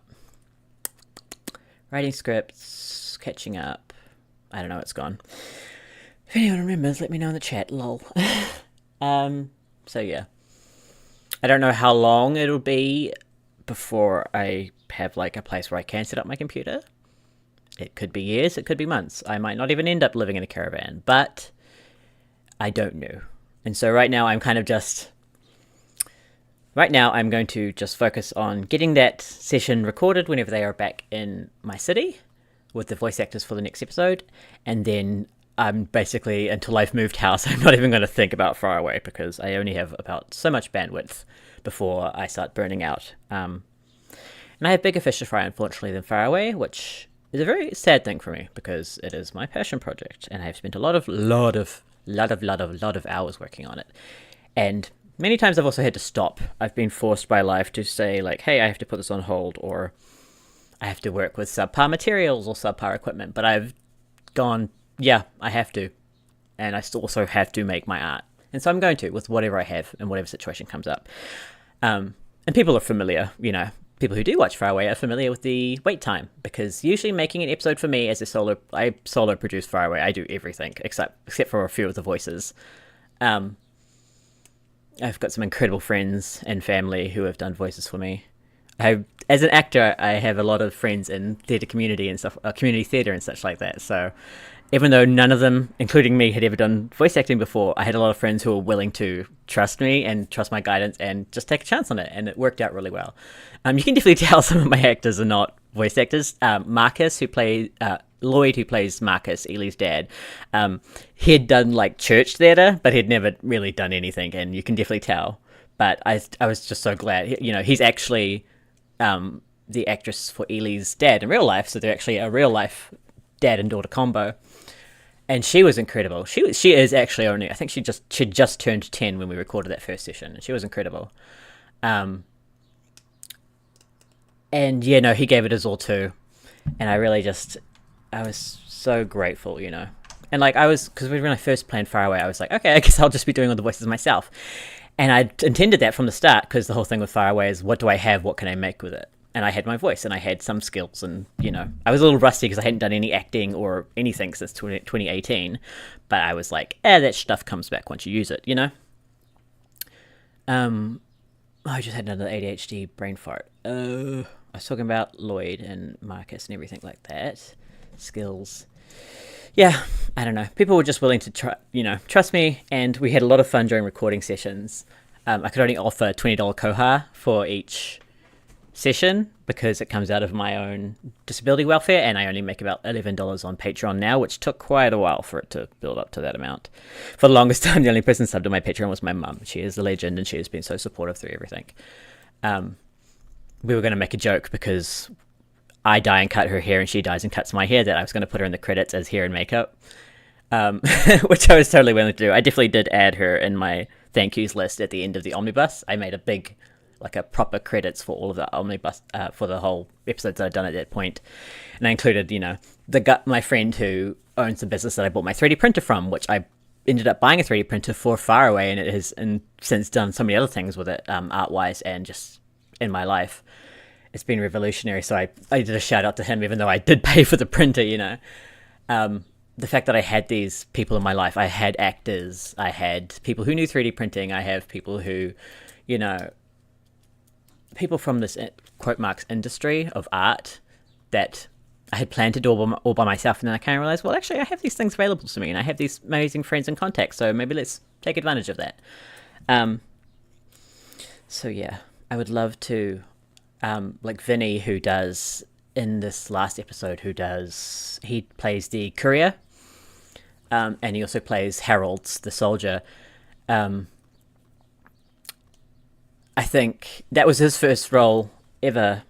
Writing scripts, catching up. I don't know, it's gone. If anyone remembers, let me know in the chat, lol. So yeah. I don't know how long it'll be before I have like a place where I can set up my computer. It could be years, it could be months. I might not even end up living in a caravan, but I don't know. And so right now I'm going to just focus on getting that session recorded whenever they are back in my city with the voice actors for the next episode. And then I'm basically, until I've moved house, I'm not even going to think about Faraway, because I only have about so much bandwidth before I start burning out. And I have bigger fish to fry, unfortunately, than Faraway, which is a very sad thing for me, because it is my passion project, and I've spent a lot of hours working on it. And many times I've also had to stop. I've been forced by life to say, like, hey, I have to put this on hold, or I have to work with subpar materials or subpar equipment. But I've gone, yeah, I have to. And I still also have to make my art. And so I'm going to, with whatever I have and whatever situation comes up. And people are familiar, you know, people who do watch Faraway are familiar with the wait time, because usually making an episode for me as I solo produce Faraway, I do everything except for a few of the voices. I've got some incredible friends and family who have done voices for me. As an actor, I have a lot of friends in theatre community and stuff, community theatre and such like that. So even though none of them, including me, had ever done voice acting before, I had a lot of friends who were willing to trust me and trust my guidance and just take a chance on it, and it worked out really well. You can definitely tell some of my actors are not voice actors. Marcus, Lloyd, who plays Marcus, Ely's dad, he had done like church theatre, but he'd never really done anything, and you can definitely tell. But I was just so glad, you know, he's actually the actress for Ely's dad in real life, so they're actually a real life dad and daughter combo. and she was incredible. She is actually only, I think she just turned 10 when we recorded that first session, and she was incredible. And yeah, no, he gave it his all too, and I was so grateful, you know. And like because when I first planned Faraway, I was like, okay, I guess I'll just be doing all the voices myself. And I intended that from the start, because the whole thing with Faraway is, what do I have? What can I make with it? And I had my voice, and I had some skills, and, you know, I was a little rusty because I hadn't done any acting or anything since 2018. But I was like, that stuff comes back once you use it, you know? I just had another ADHD brain fart. I was talking about Lloyd and Marcus and everything like that. Skills. Yeah, I don't know. People were just willing to trust me, and we had a lot of fun during recording sessions. I could only offer $20 koha for each session because it comes out of my own disability welfare, and I only make about $11 on Patreon now, which took quite a while for it to build up to that amount. For the longest time, the only person subbed to my Patreon was my mum. She is a legend, and she has been so supportive through everything. We were going to make a joke because I die and cut her hair, and she dies and cuts my hair, that I was going to put her in the credits as hair and makeup, which I was totally willing to do. I definitely did add her in my thank yous list at the end of the omnibus. I made a proper credits for all of the omnibus, for the whole episodes that I'd done at that point. And I included, you know, my friend who owns the business that I bought my 3D printer from, which I ended up buying a 3D printer for Faraway, and it has since done so many other things with it, art-wise and just in my life. It's been revolutionary, so I did a shout out to him, even though I did pay for the printer, you know. The fact that I had these people in my life, I had actors, I had people who knew 3D printing, I have people who, you know, people from this quote marks industry of art that I had planned to do all by myself, and then I kind of realized, well, actually, I have these things available to me, and I have these amazing friends and contacts, so maybe let's take advantage of that. So yeah, I would love to, like Vinny, who does, in this last episode, he plays the courier, and he also plays Harold, the soldier. I think that was his first role ever,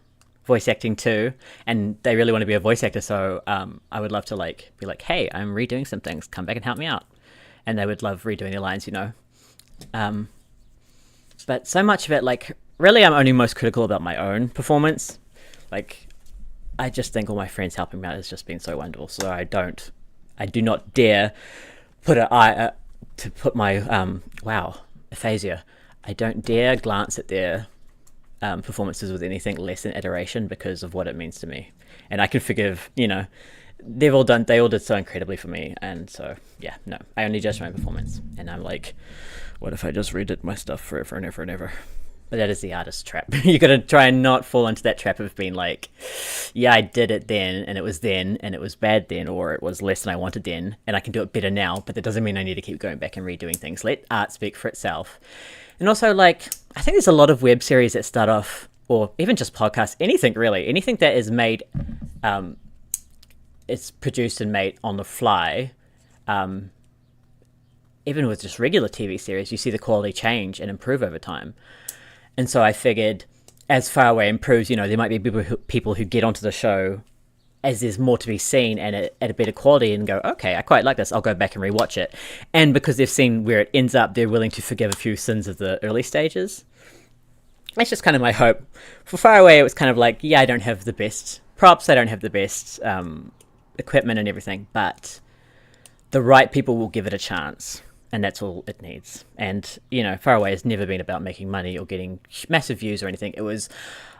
voice acting too, and they really want to be a voice actor, so I would love to be like, hey, I'm redoing some things, come back and help me out. And they would love redoing their lines, you know. But so much of it, really I'm only most critical about my own performance. I just think all my friends helping me out has just been so wonderful, so I do not dare put my aphasia. I don't dare glance at their performances with anything less than adoration because of what it means to me. And I can forgive, you know, they all did so incredibly for me. And so, yeah, no, I only judge my performance. And I'm like, what if I just redid my stuff forever and ever and ever? But that is the artist's trap. You got to try and not fall into that trap of being like, yeah, I did it then, and it was bad then, or it was less than I wanted then, and I can do it better now, but that doesn't mean I need to keep going back and redoing things. Let art speak for itself. And also, I think there's a lot of web series that start off, or even just podcasts, anything that is made, it's produced and made on the fly. Even with just regular TV series, you see the quality change and improve over time. And so I figured, as Faraway improves, you know, there might be people who get onto the show as there's more to be seen and at a better quality and go, okay, I quite like this, I'll go back and rewatch it. And because they've seen where it ends up, they're willing to forgive a few sins of the early stages. That's just kind of my hope. For Faraway, it was kind of like, yeah, I don't have the best props, I don't have the best equipment and everything, but the right people will give it a chance. And that's all it needs. And, you know, Faraway has never been about making money or getting massive views or anything. It was,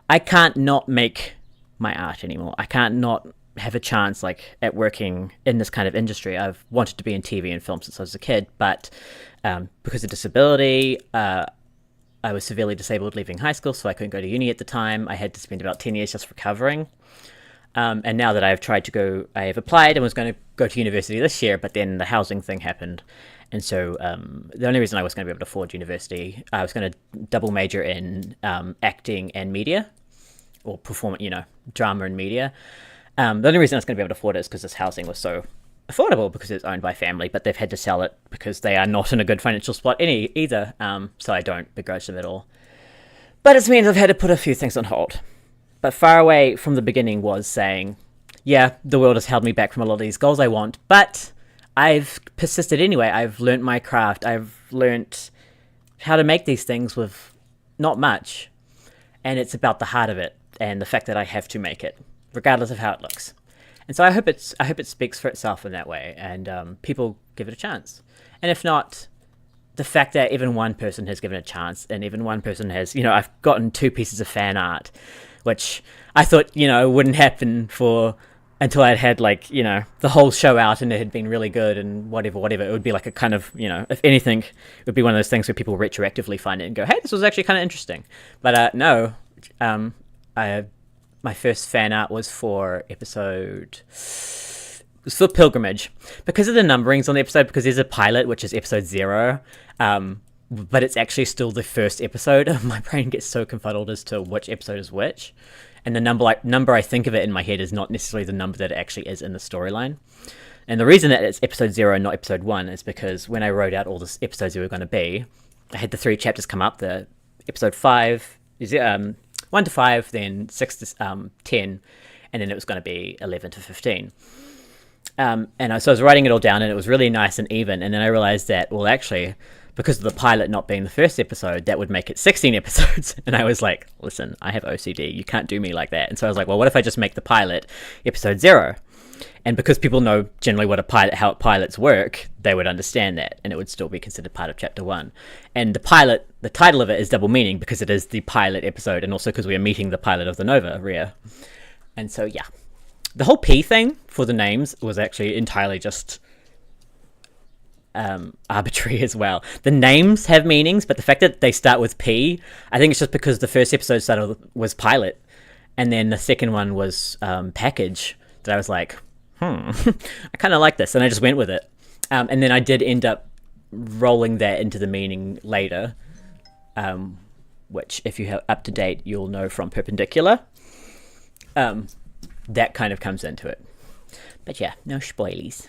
I can't not make my art anymore. I can't not have a chance, at working in this kind of industry. I've wanted to be in TV and film since I was a kid, but because of disability, I was severely disabled leaving high school, so I couldn't go to uni at the time. I had to spend about 10 years just recovering. And now that I have applied and was going to go to university this year, but then the housing thing happened. And so the only reason I was going to be able to afford university, I was going to double major in acting and media, or drama and media. The only reason I was going to be able to afford it is because this housing was so affordable because it's owned by family, but they've had to sell it because they are not in a good financial spot either. So I don't begrudge them at all. But it means I've had to put a few things on hold. But Faraway from the beginning was saying, yeah, the world has held me back from a lot of these goals I want, but I've persisted anyway. I've learnt my craft. I've learnt how to make these things with not much, and it's about the heart of it and the fact that I have to make it, regardless of how it looks. And so I hope it speaks for itself in that way, and people give it a chance. And if not, the fact that even one person has given it a chance, and even one person has, I've gotten 2 pieces of fan art, which I thought, wouldn't happen until I'd had the whole show out and it had been really good and whatever. It would be like a kind of, if anything, it would be one of those things where people retroactively find it and go, hey, this was actually kind of interesting. But no, my first fan art was for Pilgrimage. Because of the numberings on the episode, because there's a pilot, which is episode 0, but it's actually still the first episode. My brain gets so confuddled as to which episode is which. And the number I think of it in my head is not necessarily the number that it actually is in the storyline. And the reason that it's episode 0 and not episode 1 is because when I wrote out all the episodes there were going to be, I had the 3 chapters come up. The episode 5 is 1 to 5, then 6 to 10, and then it was going to be 11 to 15. So I was writing it all down, and it was really nice and even. And then I realized that, well, actually, because of the pilot not being the first episode, that would make it 16 episodes. And I was like, listen, I have OCD. You can't do me like that. And so I was like, well, what if I just make the pilot episode 0? And because people know generally how pilots work, they would understand that, and it would still be considered part of chapter 1. And the title of it is double meaning because it is the pilot episode, and also because we are meeting the pilot of the Nova, Rhea. And so, yeah. The whole P thing for the names was actually entirely just arbitrary as well. The names have meanings, but the fact that they start with P, I think it's just because the first episode was pilot, and then the second one was package, that I was like, I kind of like this, and I just went with it. And then I did end up rolling that into the meaning later, which if you have up to date, you'll know from Perpendicular. That kind of comes into it. But yeah, no spoilies.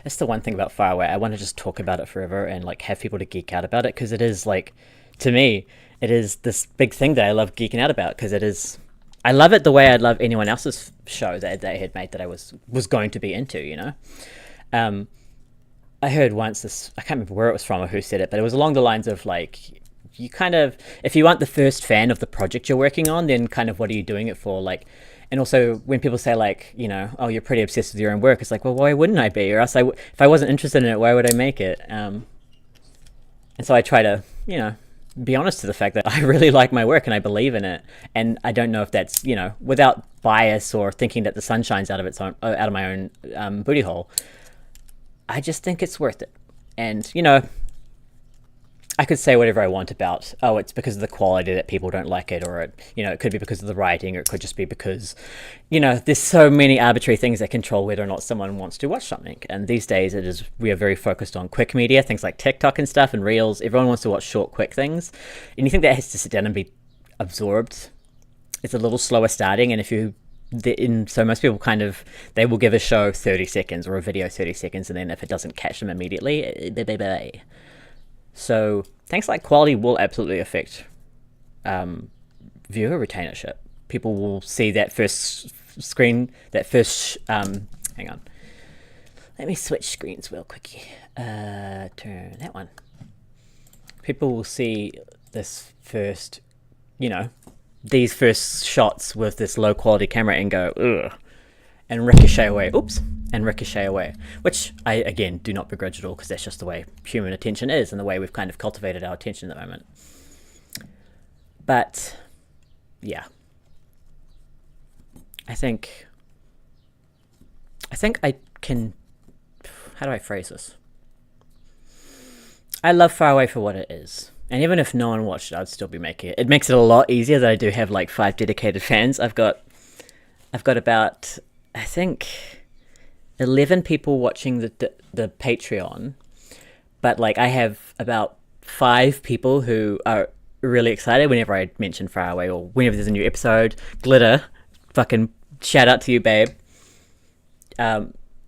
That's the one thing about Faraway. I want to just talk about it forever and have people to geek out about it, because it is to me, it is this big thing that I love geeking out about, because it is. I love it the way I'd love anyone else's show that they had made that I was going to be into. I heard once this. I can't remember where it was from or who said it, but it was along the lines of you kind of, if you aren't the first fan of the project you're working on, then kind of what are you doing it for? And also when people say oh, you're pretty obsessed with your own work, it's like, well, why wouldn't I be? Or else if I wasn't interested in it, why would I make it? And so I try to, be honest to the fact that I really like my work and I believe in it. And I don't know if that's, without bias or thinking that the sun shines out of my own booty hole. I just think it's worth it. And, I could say whatever I want about, it's because of the quality that people don't like it, or it could be because of the writing, or it could just be because, there's so many arbitrary things that control whether or not someone wants to watch something. And these days we are very focused on quick media, things like TikTok and stuff and Reels. Everyone wants to watch short, quick things. Anything that has to sit down and be absorbed, it's a little slower starting. And so most people they will give a show 30 seconds or a video 30 seconds, and then if it doesn't catch them immediately, bye. So things like quality will absolutely affect viewer retainership. People will see that first screen, hang on. Let me switch screens real quick. Turn that one. People will see this first, these first shots with this low quality camera and go, ugh, and ricochet away. Which I, again, do not begrudge at all, because that's just the way human attention is and the way we've kind of cultivated our attention at the moment. But, yeah. I think I can... How do I phrase this? I love Faraway for what it is. And even if no one watched it, I'd still be making it. It makes it a lot easier that I do have 5 dedicated fans. I've got about, I think, 11 people watching the Patreon, but I have about 5 people who are really excited whenever I mention Faraway or whenever there's a new episode. Glitter, fucking shout out to you, babe.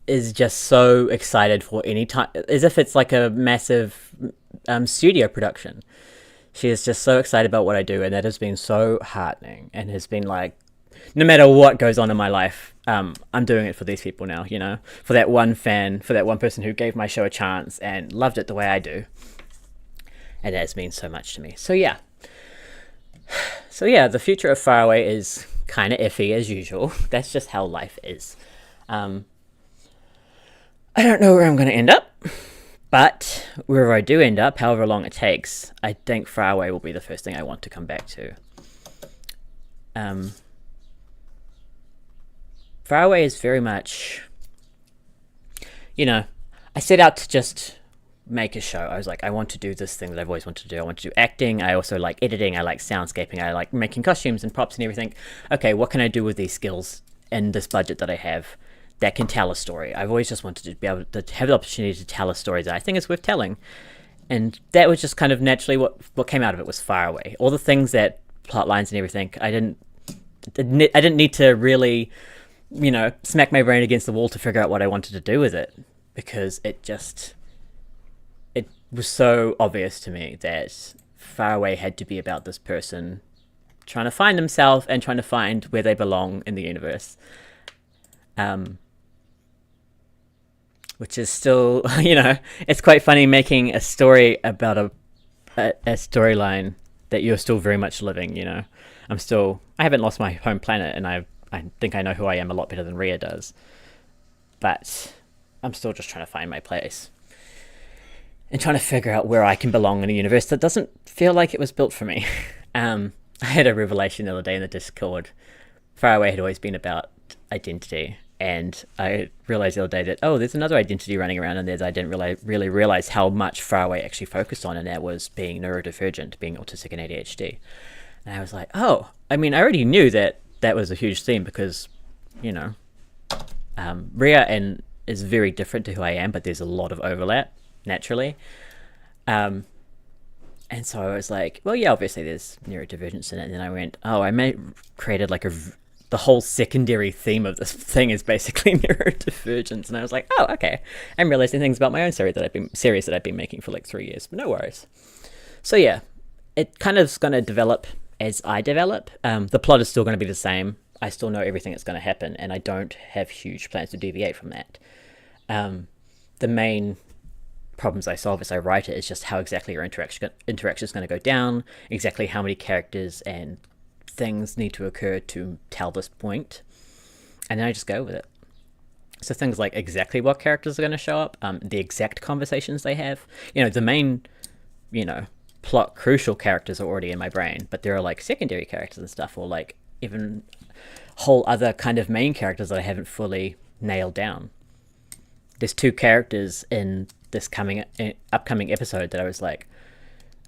Is just so excited for any time, as if it's a massive studio production. She is just so excited about what I do, and that has been so heartening, and has been no matter what goes on in my life, I'm doing it for these people now, you know, for that one fan, for that one person who gave my show a chance and loved it the way I do. And that's means so much to me. So yeah, the future of Faraway is kind of iffy as usual. That's just how life is. I don't know where I'm going to end up, but wherever I do end up, however long it takes, I think Faraway will be the first thing I want to come back to. Faraway is very much, you know, I set out to just make a show. I was like, I want to do this thing that I've always wanted to do. I want to do acting. I also like editing. I like soundscaping. I like making costumes and props and everything. Okay, what can I do with these skills and this budget that I have that can tell a story? I've always just wanted to be able to have the opportunity to tell a story that I think is worth telling. And that was just kind of naturally what came out of it was Faraway. All the things that plot lines and everything, I didn't need to really, you know, smack my brain against the wall to figure out what I wanted to do with it, because it was so obvious to me that Faraway had to be about this person trying to find himself and trying to find where they belong in the universe. Which is still, you know, it's quite funny making a story about a storyline that you're still very much living, you know. I haven't lost my home planet, and I think I know who I am a lot better than Rhea does. But I'm still just trying to find my place. And trying to figure out where I can belong in a universe that doesn't feel like it was built for me. I had a revelation the other day in the Discord. Faraway had always been about identity. And I realized the other day that, there's another identity running around in there that I didn't really realize how much Faraway actually focused on, and that was being neurodivergent, being autistic and ADHD. And I was like, I already knew that was a huge theme because, you know, Rhea is very different to who I am, but there's a lot of overlap, naturally. And so I was like, well, yeah, obviously there's neurodivergence in it. And then I went, created like the whole secondary theme of this thing is basically neurodivergence. And I was like, okay. I'm realizing things about my own series that I've been making for like 3 years, but no worries. So yeah, it kind of is going to develop as I develop. The plot is still going to be the same. I still know everything that's going to happen, and I don't have huge plans to deviate from that. The main problems I solve as I write it is just how exactly your interaction is going to go down, exactly how many characters and things need to occur to tell this point, and then I just go with it. So things like exactly what characters are going to show up, the exact conversations they have, you know, the main, you know, plot crucial characters are already in my brain, but there are like secondary characters and stuff, or like even whole other kind of main characters that I haven't fully nailed down. There's 2 characters in this upcoming episode that I was like,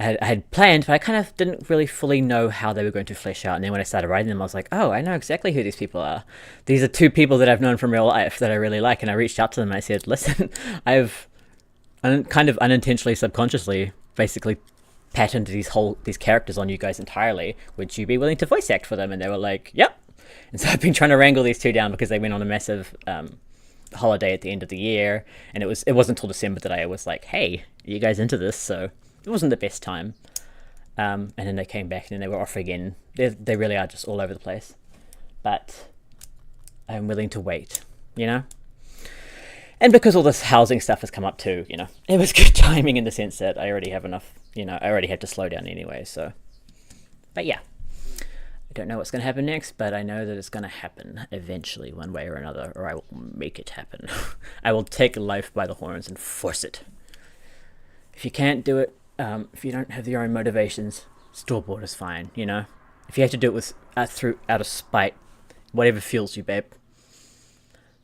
I had planned, but I kind of didn't really fully know how they were going to flesh out. And then when I started writing them, I was like, I know exactly who these people are. These are 2 people that I've known from real life that I really like. And I reached out to them and I said, listen, I've kind of unintentionally, subconsciously, basically patterned these characters on you guys entirely. Would you be willing to voice act for them? And they were like, yep. And so I've been trying to wrangle these 2 down because they went on a massive holiday at the end of the year. And it wasn't until December that I was like, hey, are you guys into this? So it wasn't the best time. And then they came back and then they were off again. They really are just all over the place. But I'm willing to wait, you know? And because all this housing stuff has come up too, you know, it was good timing in the sense that I already have enough, you know, I already had to slow down anyway, so. But yeah, I don't know what's going to happen next, but I know that it's going to happen eventually one way or another, or I will make it happen. I will take life by the horns and force it. If you can't do it, if you don't have your own motivations, store-bought is fine, you know? If you have to do it with out of spite, whatever fuels you, babe.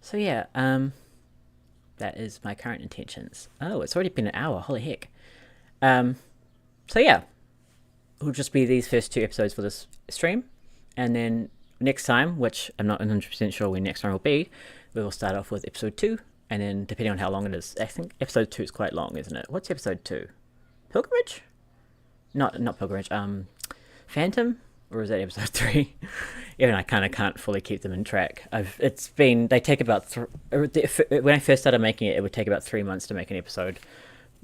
So yeah, that is my current intentions. Oh, it's already been an hour, holy heck. So yeah, it'll just be these first 2 episodes for this stream, and then next time, which I'm not 100% sure when next time will be, we will start off with episode 2, and then depending on how long it is, I think episode 2 is quite long, isn't it? What's episode 2? Pilgrimage? Not Pilgrimage, Phantom? Or is that episode 3? Even I kind of can't fully keep them in track. They take about, when I first started making it, it would take about 3 months to make an episode,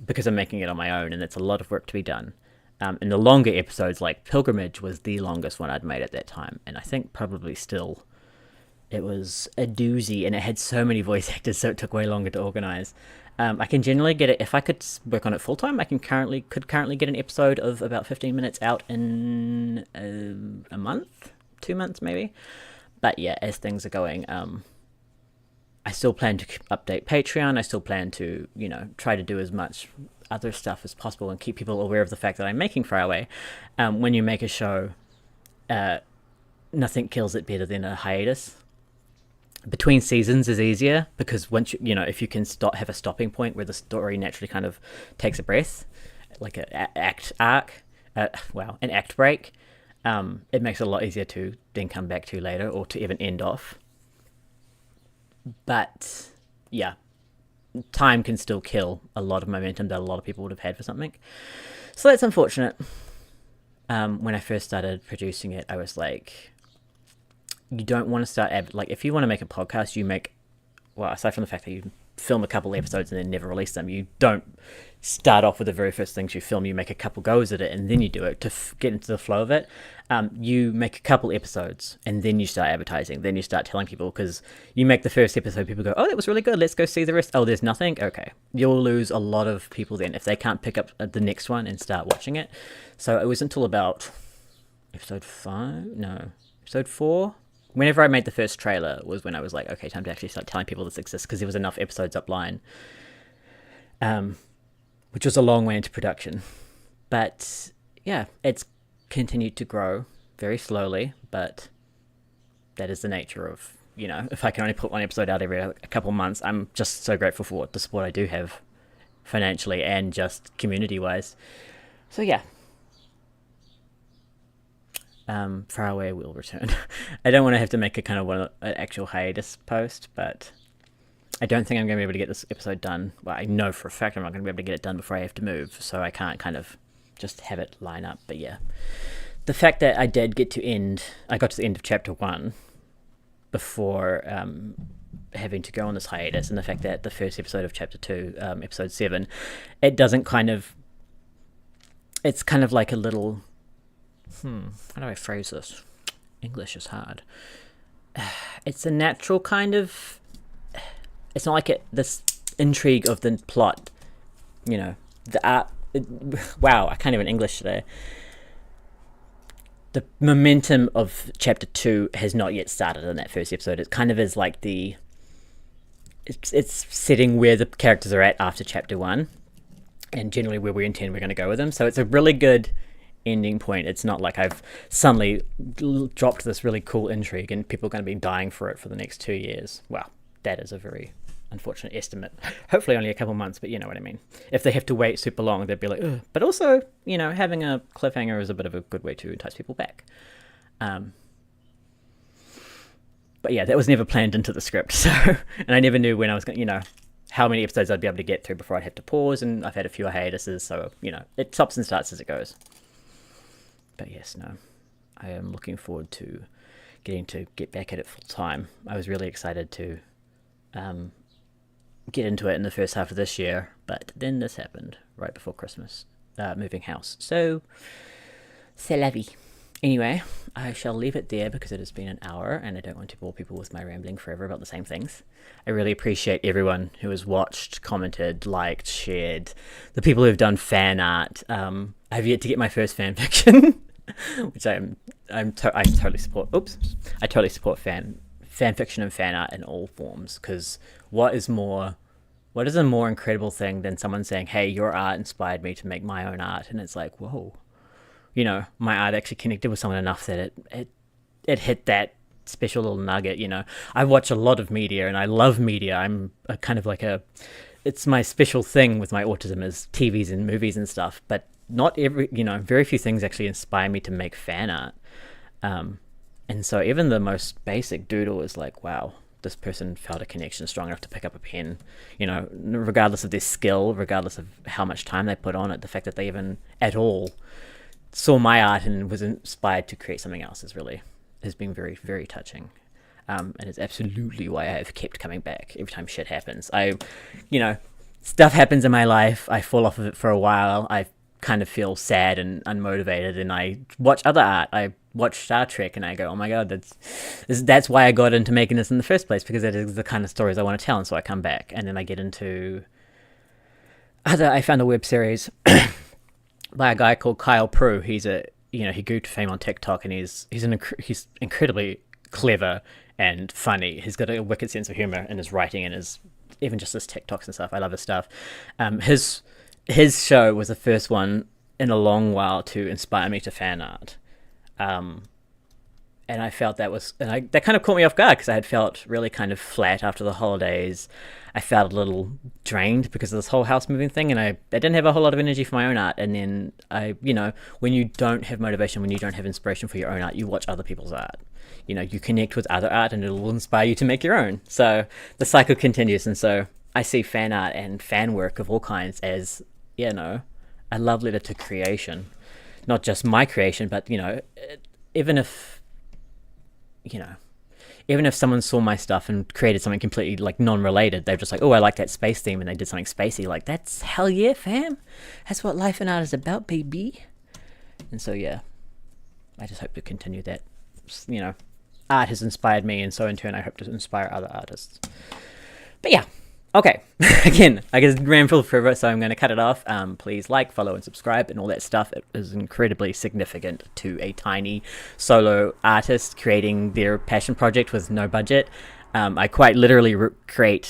because I'm making it on my own, and it's a lot of work to be done. And the longer episodes, like Pilgrimage was the longest one I'd made at that time, and I think probably still. It was a doozy, and it had so many voice actors, so it took way longer to organize. I can generally get it, if I could work on it full time, I could currently get an episode of about 15 minutes out in a month, 2 months maybe. But yeah, as things are going, I still plan to update Patreon. I still plan to, try to do as much other stuff as possible and keep people aware of the fact that I'm making Faraway. When you make a show, nothing kills it better than a hiatus. Between seasons is easier because once if you can have a stopping point where the story naturally kind of takes a breath, like an act break, it makes it a lot easier to then come back to later or to even end off. But yeah, time can still kill a lot of momentum that a lot of people would have had for something. So that's unfortunate. When I first started producing it, I was like, you don't want to start if you want to make a podcast, aside from the fact that you film a couple episodes and then never release them, you don't start off with the very first things you film. You make a couple goes at it and then you do it to get into the flow of it. You make a couple episodes and then you start advertising, then you start telling people, because you make the first episode, people go, oh, that was really good, let's go see the rest. Oh, there's nothing. Okay, you'll lose a lot of people then if they can't pick up the next one and start watching it. So it was until about episode 4, whenever I made the first trailer was when I was like, okay, time to actually start telling people this exists, because there was enough episodes upline, which was a long way into production. But yeah, it's continued to grow very slowly, but that is the nature of, if I can only put one episode out every a couple months, I'm just so grateful for the support I do have financially and just community-wise. So yeah. Faraway will return. I don't want to have to make an actual hiatus post, but I don't think I'm going to be able to get this episode done. Well, I know for a fact I'm not going to be able to get it done before I have to move, so I can't kind of just have it line up. But yeah, the fact that I got to the end of chapter 1 before having to go on this hiatus, and the fact that the first episode of chapter 2, episode 7, it's kind of like a little... how do I phrase this? English is hard. It's a natural kind of... It's not like this intrigue of the plot, the art... Wow, I can't even English today. The momentum of chapter 2 has not yet started in that first episode. It kind of is like it's setting where the characters are at after chapter 1, and generally where we intend we're going to go with them. So it's a really good ending point. It's not like I've suddenly dropped this really cool intrigue and people are going to be dying for it for the next 2 years. Well, that is a very unfortunate estimate. Hopefully only a couple months, but you know what I mean. If they have to wait super long, they'd be like, ugh. But also, having a cliffhanger is a bit of a good way to entice people back. But yeah, that was never planned into the script. So, and I never knew when I was going, how many episodes I'd be able to get through before I'd have to pause, and I've had a few hiatuses, so, it stops and starts as it goes. But yes, no, I am looking forward to get back at it full time. I was really excited to get into it in the first half of this year, but then this happened right before Christmas, moving house. So, c'est la vie. Anyway, I shall leave it there because it has been an hour and I don't want to bore people with my rambling forever about the same things. I really appreciate everyone who has watched, commented, liked, shared, the people who have done fan art. I've yet to get my first fan fiction, which I totally support. I totally support fan fiction and fan art in all forms, because what is a more incredible thing than someone saying, hey, your art inspired me to make my own art? And it's like, whoa. My art actually connected with someone enough that it hit that special little nugget. I watch a lot of media and I love media. I'm a kind of like it's my special thing with my autism is TVs and movies and stuff, but not very few things actually inspire me to make fan art. And so even the most basic doodle is like, wow, this person felt a connection strong enough to pick up a pen, regardless of their skill, regardless of how much time they put on it, the fact that they even at all saw my art and was inspired to create something else has been very, very touching. And it's absolutely why I have kept coming back every time shit happens. Stuff happens in my life. I fall off of it for a while. I kind of feel sad and unmotivated, and I watch other art. I watch Star Trek, and I go, oh my god, that's why I got into making this in the first place, because that is the kind of stories I want to tell. And so I come back, and then I get into I found a web series by a guy called Kyle Prue. He grew to fame on TikTok, and he's incredibly clever and funny. He's got a wicked sense of humor in his writing and even just his TikToks and stuff. I love his stuff. His show was the first one in a long while to inspire me to fan art. And I felt that kind of caught me off guard, because I had felt really kind of flat after the holidays. I felt a little drained because of this whole house moving thing, and I didn't have a whole lot of energy for my own art. And then when you don't have motivation, when you don't have inspiration for your own art, you watch other people's art. You connect with other art, and it will inspire you to make your own. So the cycle continues. And so I see fan art and fan work of all kinds as, a love letter to creation. Not just my creation, but, even if someone saw my stuff and created something completely like non-related, they're just like, oh, I like that space theme, and they did something spacey. Like, that's hell yeah, fam. That's what life and art is about, baby. And so, yeah, I just hope to continue that. Art has inspired me, and so in turn I hope to inspire other artists. But yeah, okay. Again, I guess ran full forever, so I'm going to cut it off. Please like, follow, and subscribe, and all that stuff. It is incredibly significant to a tiny solo artist creating their passion project with no budget. I quite literally I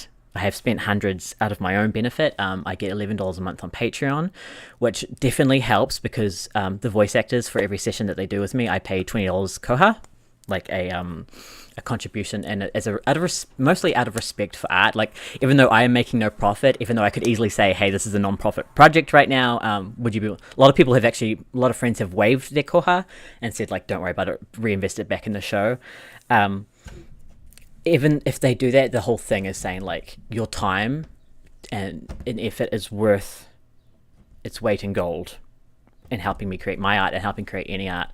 have spent hundreds out of my own benefit. I get $11 a month on Patreon, which definitely helps, because the voice actors, for every session that they do with me, I pay $20 koha, like a contribution, and mostly out of respect for art. Like, even though I am making no profit, even though I could easily say, hey, this is a non-profit project right now, a lot of friends have waived their koha and said, like, don't worry about it, reinvest it back in the show. Even if they do that, the whole thing is saying, like, your time and effort is worth its weight in gold in helping me create my art and helping create any art.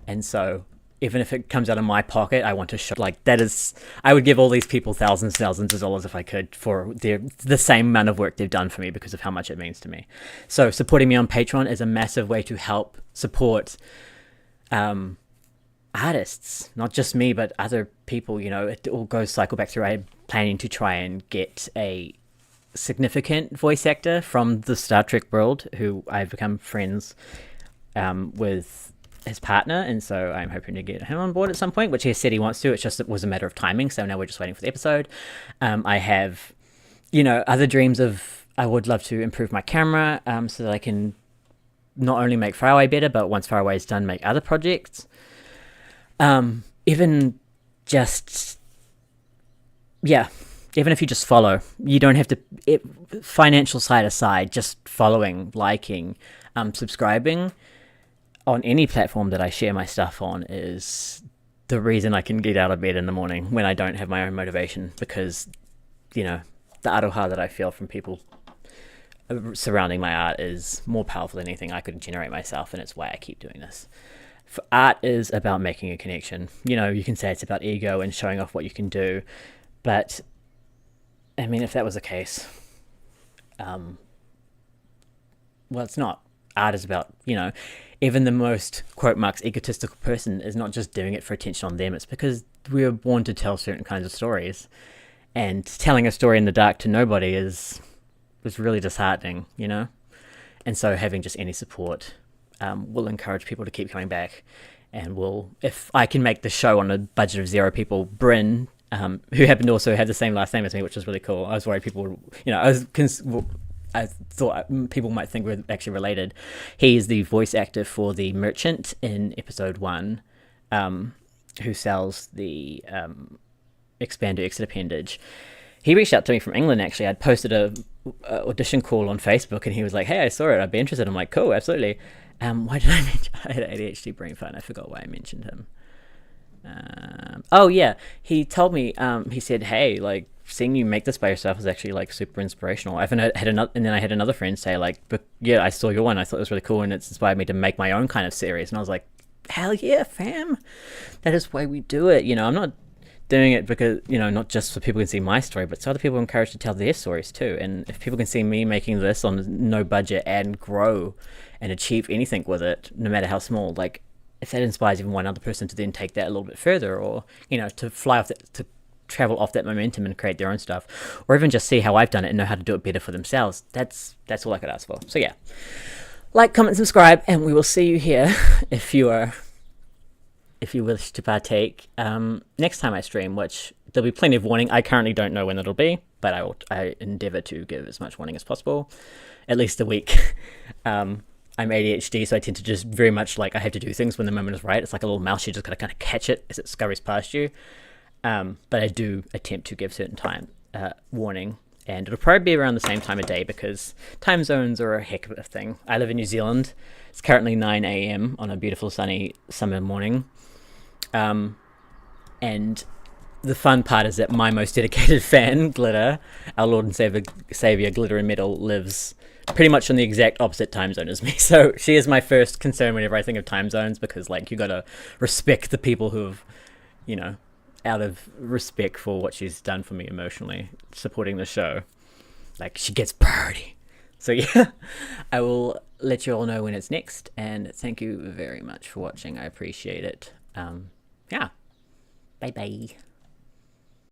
And so even if it comes out of my pocket, I want to show, like, I would give all these people thousands of dollars if I could for the same amount of work they've done for me, because of how much it means to me. So supporting me on Patreon is a massive way to help support artists, not just me, but other people. It all goes cycle back through. I'm planning to try and get a significant voice actor from the Star Trek world, who I've become friends with his partner, and so I'm hoping to get him on board at some point, which he said he wants to. It was a matter of timing, so now we're just waiting for the episode. I have, other dreams of, I would love to improve my camera, so that I can not only make Faraway better, but once Faraway is done, make other projects. Even if you just follow, you don't have to, financial side aside, just following, liking, subscribing on any platform that I share my stuff on is the reason I can get out of bed in the morning when I don't have my own motivation, because, the aroha that I feel from people surrounding my art is more powerful than anything I could generate myself, and it's why I keep doing this. Art is about making a connection. You can say it's about ego and showing off what you can do, but, I mean, if that was the case, well, it's not. Art is about, even the most, quote marks, egotistical person is not just doing it for attention on them. It's because we were born to tell certain kinds of stories. And telling a story in the dark to nobody is really disheartening, And so having just any support will encourage people to keep coming back. And if I can make the show on a budget of 0 people, Bryn, who happened to also have the same last name as me, which was really cool. I was worried people would, I thought people might think we're actually related. He is the voice actor for the merchant in episode 1, who sells the Expander exit appendage. He reached out to me from England, actually. I'd posted a audition call on Facebook, and he was like, hey, I saw it, I'd be interested. I'm like, cool, absolutely. Why did I mention, I had ADHD brain fart, and I forgot why I mentioned him. Oh yeah, he told me, he said, hey, like, seeing you make this by yourself is actually like super inspirational. And then I had another friend say, like, but yeah, I saw your one, I thought it was really cool, and it's inspired me to make my own kind of series. And I was like, hell yeah, fam, that is why we do it. I'm not doing it because, not just so people can see my story, but so other people are encouraged to tell their stories too. And if people can see me making this on no budget and grow and achieve anything with it, no matter how small, like if that inspires even one other person to then take that a little bit further, or to fly off that, to travel off that momentum and create their own stuff, or even just see how I've done it and know how to do it better for themselves, that's all I could ask for. So yeah, like, comment, subscribe, and we will see you here if you wish to partake next time I stream, which there'll be plenty of warning. I currently don't know when it'll be, but I endeavor to give as much warning as possible, at least a week. I'm ADHD, so I tend to just very much like I have to do things when the moment is right. It's like a little mouse, you just gotta kind of catch it as it scurries past you. But I do attempt to give certain time warning, and it'll probably be around the same time of day because time zones are a heck of a thing. I live in New Zealand. It's currently 9 a.m. on a beautiful sunny summer morning. And the fun part is that my most dedicated fan, Glitter, our Lord and Savior Glitter and Metal, lives pretty much on the exact opposite time zone as me. So she is my first concern whenever I think of time zones, because like you gotta respect the people who have, out of respect for what she's done for me emotionally, supporting the show, like she gets priority. So yeah, I will let you all know when it's next, and thank you very much for watching. I appreciate it. Yeah, bye bye.